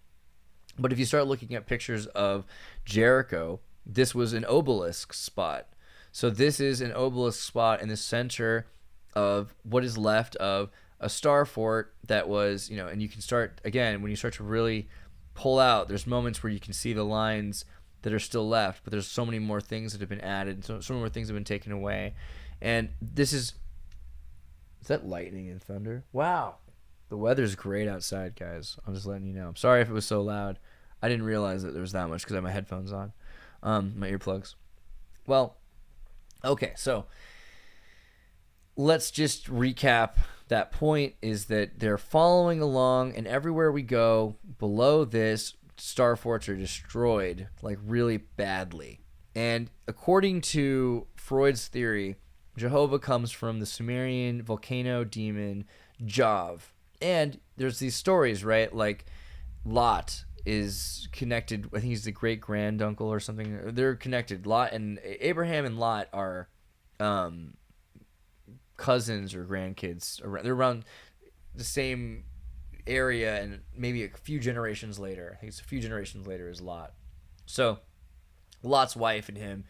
But if you start looking at pictures of Jericho, this was an obelisk spot. So this is an obelisk spot in the center of what is left of a Starfort that was, and you can start, again, when you start to really pull out, there's moments where you can see the lines that are still left, but there's so many more things that have been added, so many more things have been taken away. And this is that lightning and thunder? Wow. The weather's great outside, guys. I'm just letting you know. I'm sorry if it was so loud. I didn't realize that there was that much because I have my headphones on, my earplugs. Well, okay, so let's just recap. That point is that they're following along, and everywhere we go below this, Starforts are destroyed, like really badly. And according to Freud's theory, Jehovah comes from the Sumerian volcano demon Jov. And there's these stories, right? Like Lot is connected. I think he's the great granduncle or something. They're connected. Lot and Abraham and Lot are cousins or grandkids. They're around the same area, and maybe a few generations later. I think it's a few generations later is Lot. So Lot's wife and him,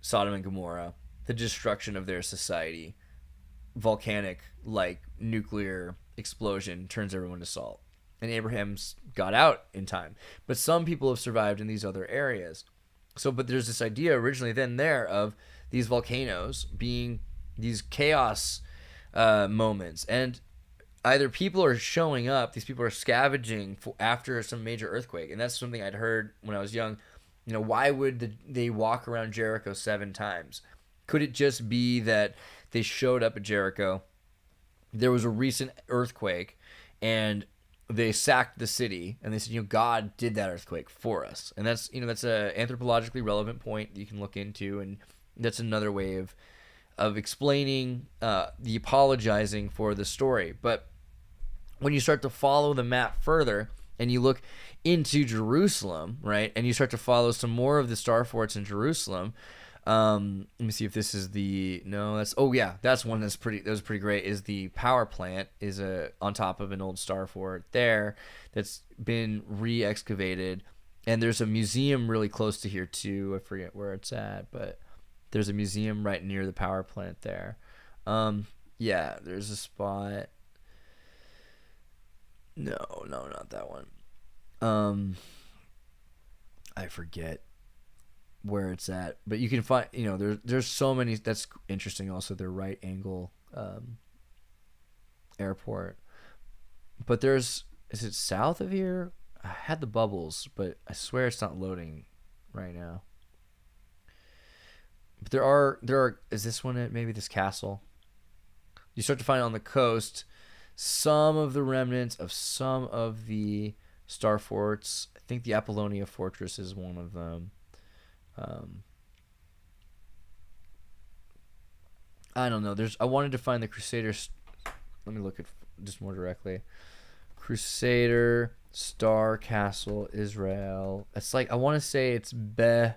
Sodom and Gomorrah, the destruction of their society, volcanic, like nuclear explosion turns everyone to salt. And Abraham's got out in time. But some people have survived in these other areas. So, but there's this idea originally then there of these volcanoes being these chaos moments. And either people are showing up, these people are scavenging after some major earthquake. And that's something I'd heard when I was young. Why would they walk around Jericho 7 times? Could it just be that they showed up at Jericho, there was a recent earthquake, and they sacked the city, and they said, God did that earthquake for us. And that's, that's a anthropologically relevant point that you can look into, and that's another way of explaining the apologizing for the story. But when you start to follow the map further, and you look into Jerusalem, right, and you start to follow some more of the Starforts in Jerusalem. Let me see if this is that's one that was pretty great. Is the power plant is on top of an old Starfort there that's been re-excavated, and there's a museum really close to here too. I forget where it's at, but there's a museum right near the power plant there. There's a spot. No, not that one. I forget where it's at, but you can find, there's so many. That's interesting. Also, their right angle airport, but is it south of here? I had the bubbles, but I swear it's not loading right now. But there are. Is this one it? Maybe this castle. You start to find on the coast some of the remnants of some of the Starforts. I think the Apollonia Fortress is one of them. I don't know. I wanted to find the Crusaders. Let me look at just more directly. Crusader Star Castle Israel. It's like I want to say it's Belvar.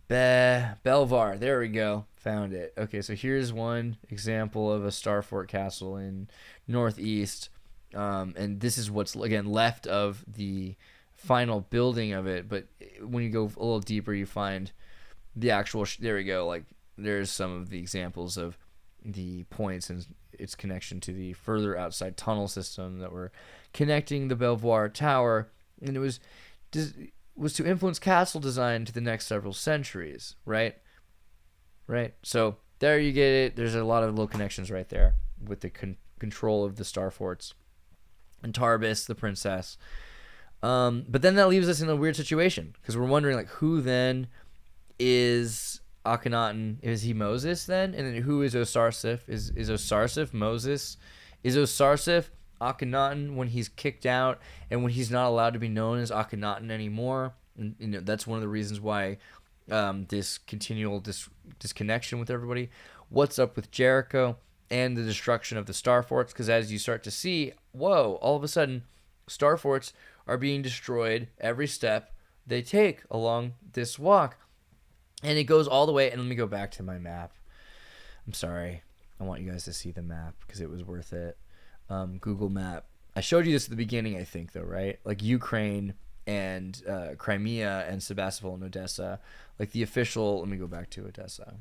There we go. Found it. Okay, so here's one example of a Starfort castle in northeast. And this is what's again left of the final building of it, but when you go a little deeper you find the actual there we go, like there's some of the examples of the points and its connection to the further outside tunnel system that were connecting the Belvoir Tower, and it was to influence castle design to the next several centuries, right? So there you get it. There's a lot of little connections right there with the control of the Starforts and Tarbis, the princess. But then that leaves us in a weird situation because we're wondering, like, who then is Akhenaten? Is he Moses then? And then who is Osarseph? Is Osarseph Moses? Is Osarseph Akhenaten when he's kicked out and when he's not allowed to be known as Akhenaten anymore? And that's one of the reasons why this continual disconnection with everybody. what's up with Jericho and the destruction of the Starforts, because as you start to see, whoa, all of a sudden, Starforts are being destroyed every step they take along this walk. And it goes all the way, and let me go back to my map. I'm sorry. I want you guys to see the map because it was worth it. Google Map. I showed you this at the beginning, I think, though, right? Like Ukraine and Crimea and Sebastopol and Odessa. Like the official, let me go back to Odessa.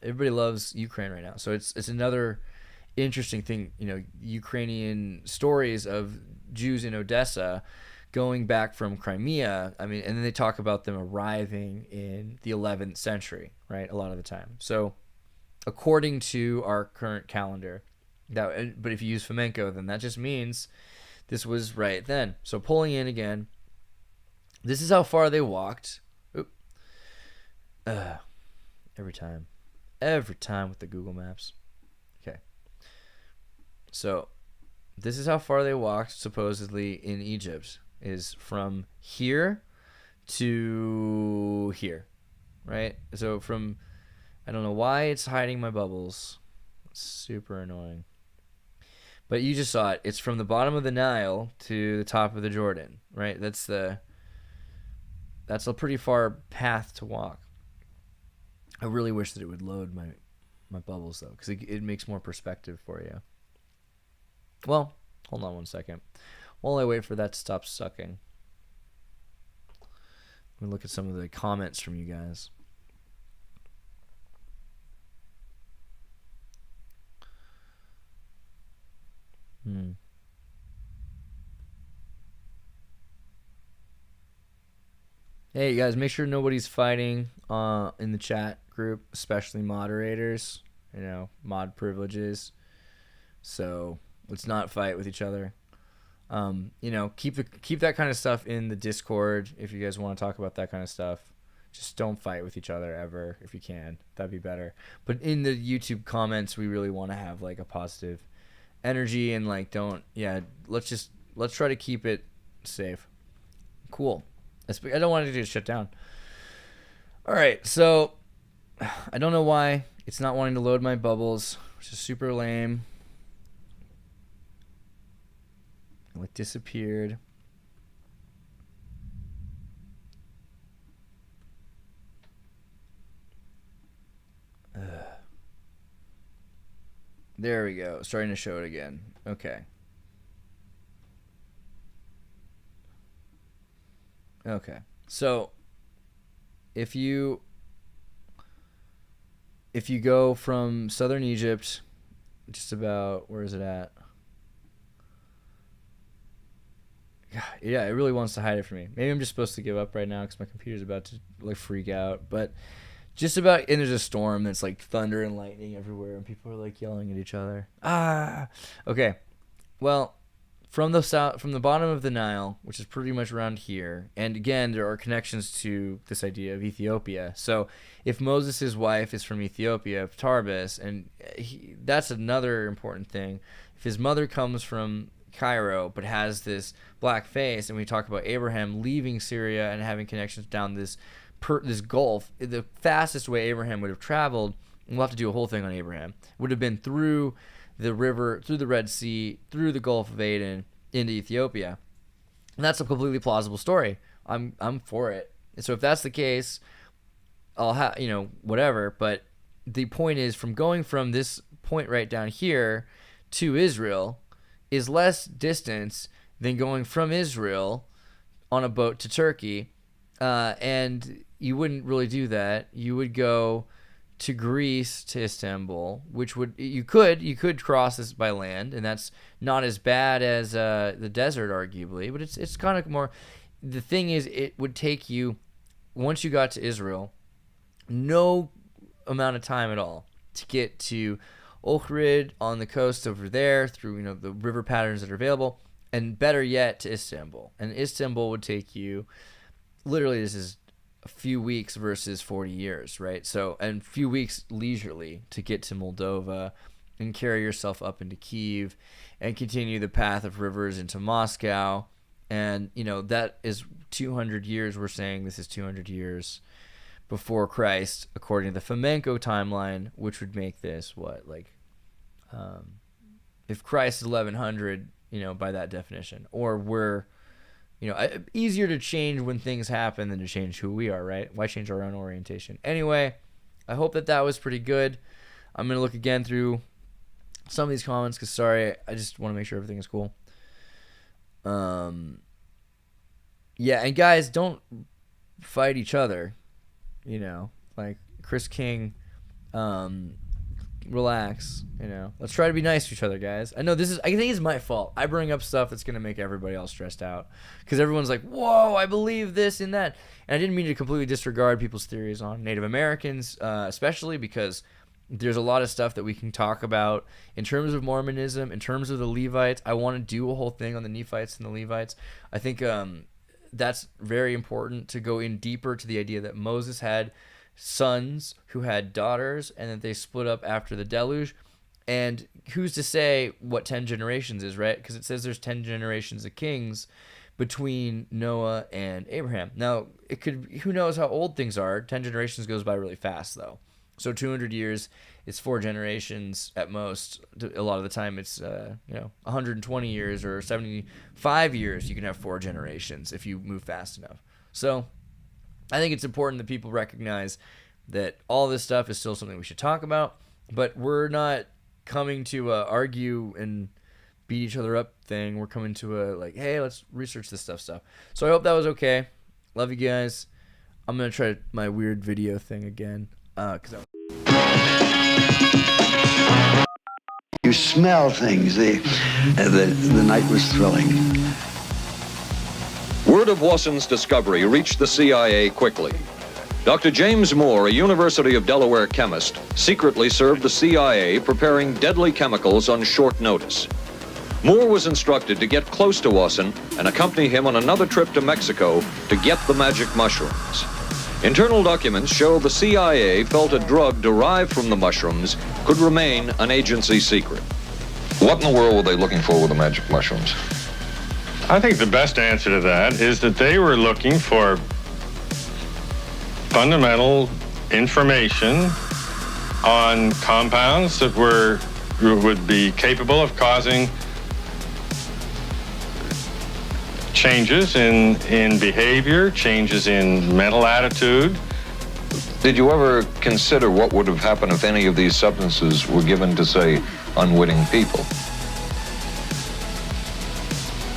Everybody loves Ukraine right now. So it's another interesting thing, Ukrainian stories of Jews in Odessa going back from Crimea. I mean, and then they talk about them arriving in the 11th century, right? A lot of the time. So according to our current calendar, but if you use Fomenko, then that just means this was right then. So pulling in again, this is how far they walked. Every time with the Google Maps. Okay. So this is how far they walked supposedly in Egypt, is from here to here, right? So from, I don't know why it's hiding my bubbles. It's super annoying. But you just saw it. It's from the bottom of the Nile to the top of the Jordan, right? That's a pretty far path to walk. I really wish that it would load my bubbles, though, because it makes more perspective for you. Well, hold on one second. While I wait for that to stop sucking, let me look at some of the comments from you guys. Hey, you guys, make sure nobody's fighting in the chat group, especially moderators, mod privileges. So let's not fight with each other. Keep that kind of stuff in the Discord if you guys want to talk about that kind of stuff. Just don't fight with each other ever if you can. That'd be better. But in the YouTube comments, we really want to have like a positive energy and let's try to keep it safe. Cool. I don't want it to get shut down. All right, so I don't know why it's not wanting to load my bubbles, which is super lame. It disappeared. There we go. Starting to show it again. Okay. So if you go from southern Egypt, just about, where is it at? Yeah, it really wants to hide it from me. Maybe I'm just supposed to give up right now because my computer's about to freak out. But just about, and there's a storm that's like thunder and lightning everywhere, and people are like yelling at each other. Okay. Well, from the bottom of the Nile, which is pretty much around here, and again, there are connections to this idea of Ethiopia. So if Moses' wife is from Ethiopia, Tarbes, and that's another important thing. If his mother comes from Cairo but has this black face, and we talk about Abraham leaving Syria and having connections down this gulf, the fastest way Abraham would have traveled, and we'll have to do a whole thing on Abraham, would have been through the river, through the Red Sea, through the Gulf of Aden into Ethiopia. And that's a completely plausible story. I'm for it. And so if that's the case, I'll have, whatever, but the point is, from going from this point right down here to Israel is less distance than going from Israel on a boat to Turkey. And you wouldn't really do that. You would go to Greece, to Istanbul, which you could cross this by land, and that's not as bad as the desert, arguably, but it's kind of more. The thing is, it would take you, once you got to Israel, no amount of time at all to get to Ohrid on the coast over there through the river patterns that are available, and better yet, to Istanbul. And Istanbul would take you, literally, this is a few weeks versus 40 years, right? So, and few weeks leisurely to get to Moldova and carry yourself up into Kyiv and continue the path of rivers into Moscow. And, that is 200 years. We're saying this is 200 years before Christ, according to the Fomenko timeline, which would make this if Christ is 1100, by that definition, or we're, easier to change when things happen than to change who we are, right? Why change our own orientation? Anyway, I hope that was pretty good. I'm going to look again through some of these comments because, sorry, I just want to make sure everything is cool. Yeah, and guys, don't fight each other, like Chris King, relax, let's try to be nice to each other, guys. I think it's my fault. I bring up stuff that's going to make everybody else stressed out because everyone's like, whoa, I believe this and that. And I didn't mean to completely disregard people's theories on Native Americans, especially because there's a lot of stuff that we can talk about in terms of Mormonism, in terms of the Levites. I want to do a whole thing on the Nephites and the Levites. I think that's very important to go in deeper to the idea that Moses had sons who had daughters and that they split up after the deluge. And who's to say what 10 generations is, right? Because it says there's 10 generations of kings between Noah and Abraham. Now, who knows how old things are. 10 generations goes by really fast, though. So 200 years, it's 4 generations at most. A lot of the time, it's 120 years or 75 years. You can have 4 generations if you move fast enough. So I think it's important that people recognize that all this stuff is still something we should talk about, but we're not coming to argue and beat each other up thing. We're coming to hey, let's research this stuff. So I hope that was okay. Love you guys. I'm going to try my weird video thing again. You smell things. The night was thrilling. Word of Wasson's discovery reached the CIA quickly. Dr. James Moore, a University of Delaware chemist, secretly served the CIA preparing deadly chemicals on short notice. Moore was instructed to get close to Wasson and accompany him on another trip to Mexico to get the magic mushrooms. Internal documents show the CIA felt a drug derived from the mushrooms could remain an agency secret. What in the world were they looking for with the magic mushrooms? I think the best answer to that is that they were looking for fundamental information on compounds that would be capable of causing changes in behavior, changes in mental attitude. Did you ever consider what would have happened if any of these substances were given to, say, unwitting people?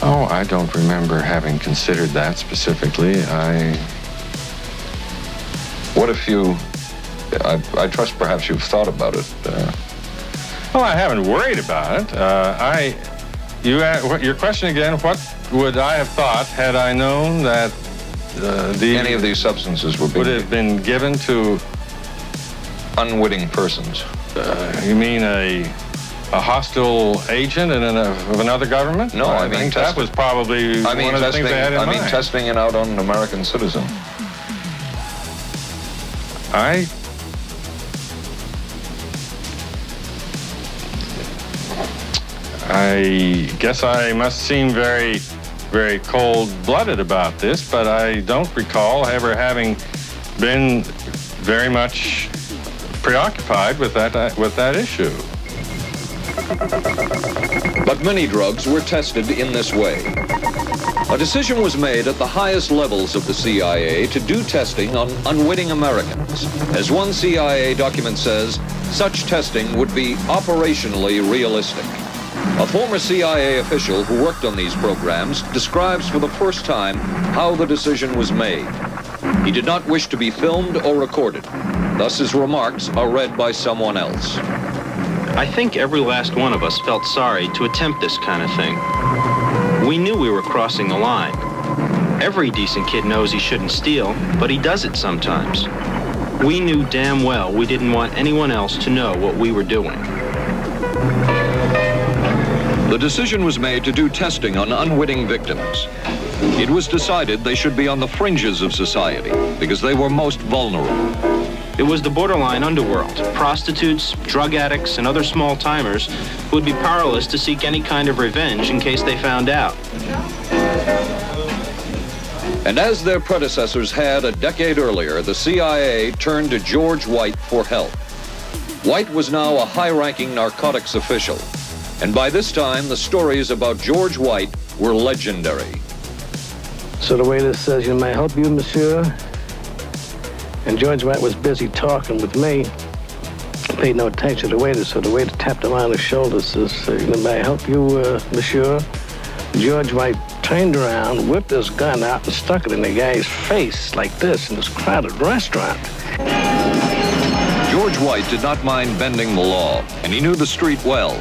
Oh, I don't remember having considered that specifically. What if you... I trust perhaps you've thought about it. Well, I haven't worried about it. Your question again, what would I have thought had I known that any of these substances would have been given to unwitting persons? You mean a hostile agent of another government? No, I mean that was probably one of the things they had in mind. I mean testing it out on an American citizen. I guess I must seem very, very cold-blooded about this, but I don't recall ever having been very much preoccupied with that issue. But many drugs were tested in this way. A decision was made at the highest levels of the CIA to do testing on unwitting Americans. As one CIA document says, such testing would be operationally realistic. A former CIA official who worked on these programs describes for the first time how the decision was made. He did not wish to be filmed or recorded. Thus his remarks are read by someone else. I think every last one of us felt sorry to attempt this kind of thing. We knew we were crossing the line. Every decent kid knows he shouldn't steal, but he does it sometimes. We knew damn well we didn't want anyone else to know what we were doing. The decision was made to do testing on unwitting victims. It was decided they should be on the fringes of society because they were most vulnerable. It was the borderline underworld, prostitutes, drug addicts, and other small-timers who would be powerless to seek any kind of revenge in case they found out. And as their predecessors had a decade earlier, the CIA turned to George White for help. White was now a high-ranking narcotics official, and by this time, the stories about George White were legendary. So the waiter says, "You may help you, monsieur?" And George White was busy talking with me. Paid no attention to the waiter, so the waiter tapped him on the shoulder, says, "May I help you, monsieur?" George White turned around, whipped his gun out, and stuck it in the guy's face like this in this crowded restaurant. George White did not mind bending the law, and he knew the street well.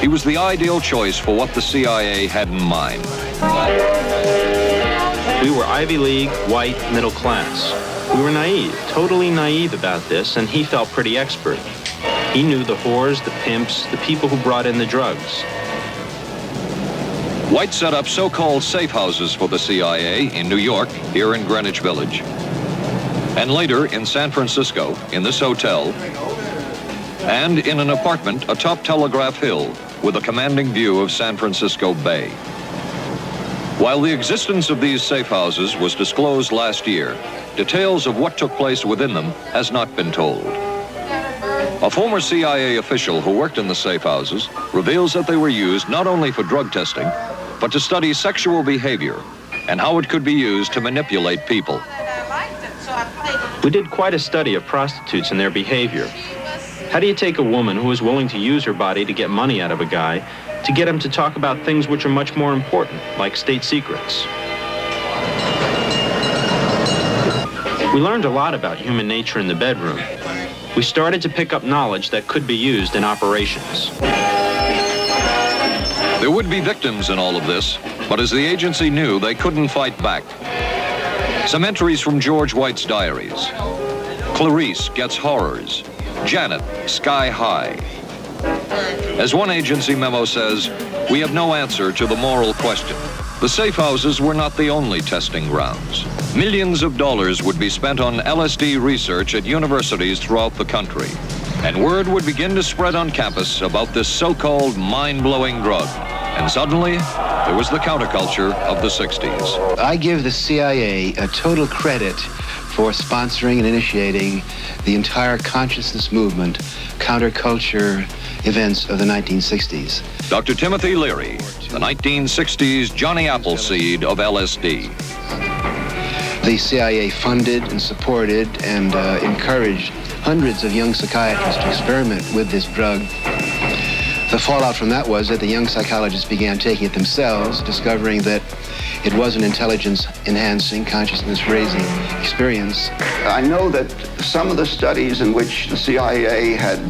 He was the ideal choice for what the CIA had in mind. We were Ivy League, white, middle class. We were naive, totally naive about this, and he felt pretty expert. He knew the whores, the pimps, the people who brought in the drugs. White set up so-called safe houses for the CIA in New York, here in Greenwich Village, and later in San Francisco, in this hotel, and in an apartment atop Telegraph Hill with a commanding view of San Francisco Bay. While the existence of these safe houses was disclosed last year, details of what took place within them has not been told. A former CIA official who worked in the safe houses reveals that they were used not only for drug testing, but to study sexual behavior and how it could be used to manipulate people. We did quite a study of prostitutes and their behavior. How do you take a woman who is willing to use her body to get money out of a guy to get him to talk about things which are much more important, like state secrets? We learned a lot about human nature in the bedroom. We started to pick up knowledge that could be used in operations. There would be victims in all of this, but as the agency knew, they couldn't fight back. Some entries from George White's diaries. Clarice gets horrors. Janet, sky high. As one agency memo says, we have no answer to the moral question. The safe houses were not the only testing grounds. Millions of dollars would be spent on LSD research at universities throughout the country, and word would begin to spread on campus about this so-called mind-blowing drug. And suddenly, there was the counterculture of the 60s. I give the CIA a total credit for sponsoring and initiating the entire consciousness movement, counterculture events of the 1960s. Dr. Timothy Leary, the 1960s Johnny Appleseed of LSD. The CIA funded and supported and encouraged hundreds of young psychiatrists to experiment with this drug. The fallout from that was that the young psychologists began taking it themselves, discovering that it was an intelligence-enhancing, consciousness-raising experience. I know that some of the studies in which the CIA had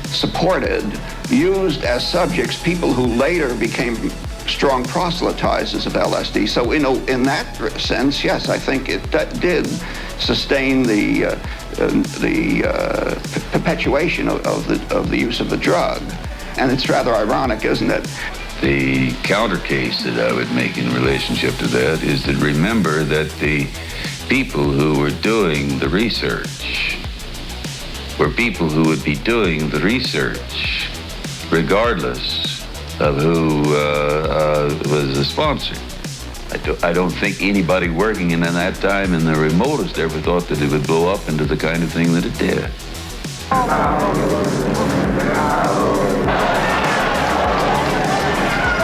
supported used as subjects people who later became strong proselytizers of LSD. So, in that sense, yes, I think it did sustain the perpetuation of the use of the drug. And it's rather ironic, isn't it? The counter case that I would make in relationship to that is to remember that the people who were doing the research were people who would be doing the research regardless of who was the sponsor. I don't think anybody working in that time in the remotest ever thought that it would blow up into the kind of thing that it did.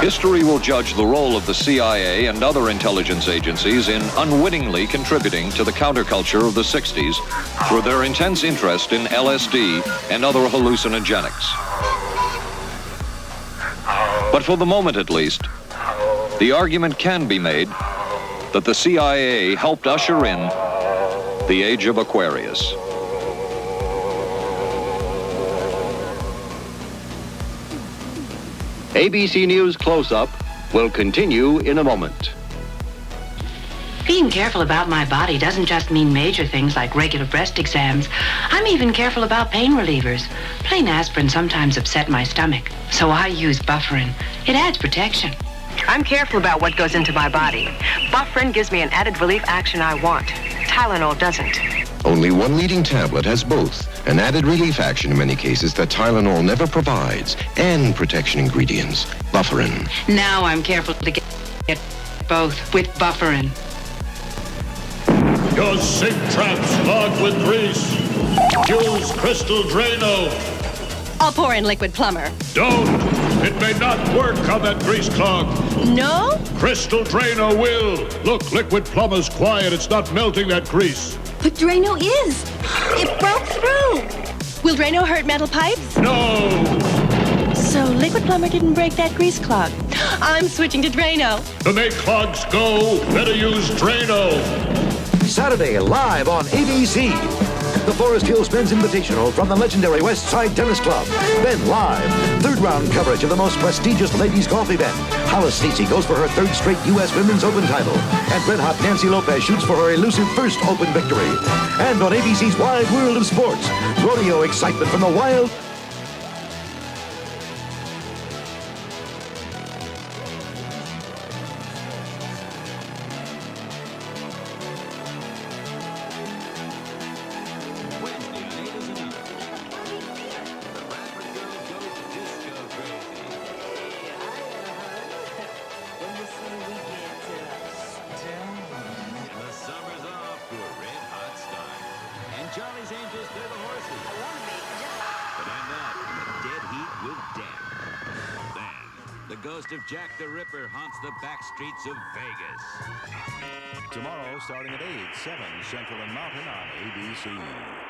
History will judge the role of the CIA and other intelligence agencies in unwittingly contributing to the counterculture of the 60s through their intense interest in LSD and other hallucinogenics. But for the moment at least, the argument can be made that the CIA helped usher in the age of Aquarius. ABC News Close-Up will continue in a moment. Being careful about my body doesn't just mean major things like regular breast exams. I'm even careful about pain relievers. Plain aspirin sometimes upset my stomach, so I use Bufferin. It adds protection. I'm careful about what goes into my body. Bufferin gives me an added relief action I want. Tylenol doesn't. Only one leading tablet has both an added relief action in many cases that Tylenol never provides, and protection ingredients, Bufferin. Now I'm careful to get both with Bufferin. Your sink trap's clogged with grease. Use Crystal Drano. I'll pour in liquid plumber. Don't. It may not work on that grease clog. No? Crystal Drano will. Look, liquid plumber's quiet. It's not melting that grease. But Drano is. It broke through. Will Drano hurt metal pipes? No. So liquid plumber didn't break that grease clog. I'm switching to Drano. To make clogs go, better use Drano. Saturday, live on ABC. The Forest Hills Men's Invitational from the legendary West Side Tennis Club. Then live, third round coverage of the most prestigious ladies golf event. Hollis Stacey goes for her third straight U.S. Women's Open title. And red-hot Nancy Lopez shoots for her elusive first Open victory. And on ABC's Wide World of Sports, rodeo excitement from the wild... Charlie's Angels, they're the horses. I want to be. But end up in the dead heat with death. Then, the ghost of Jack the Ripper haunts the back streets of Vegas. Tomorrow, starting at 8, 7 Central and Mountain on ABC.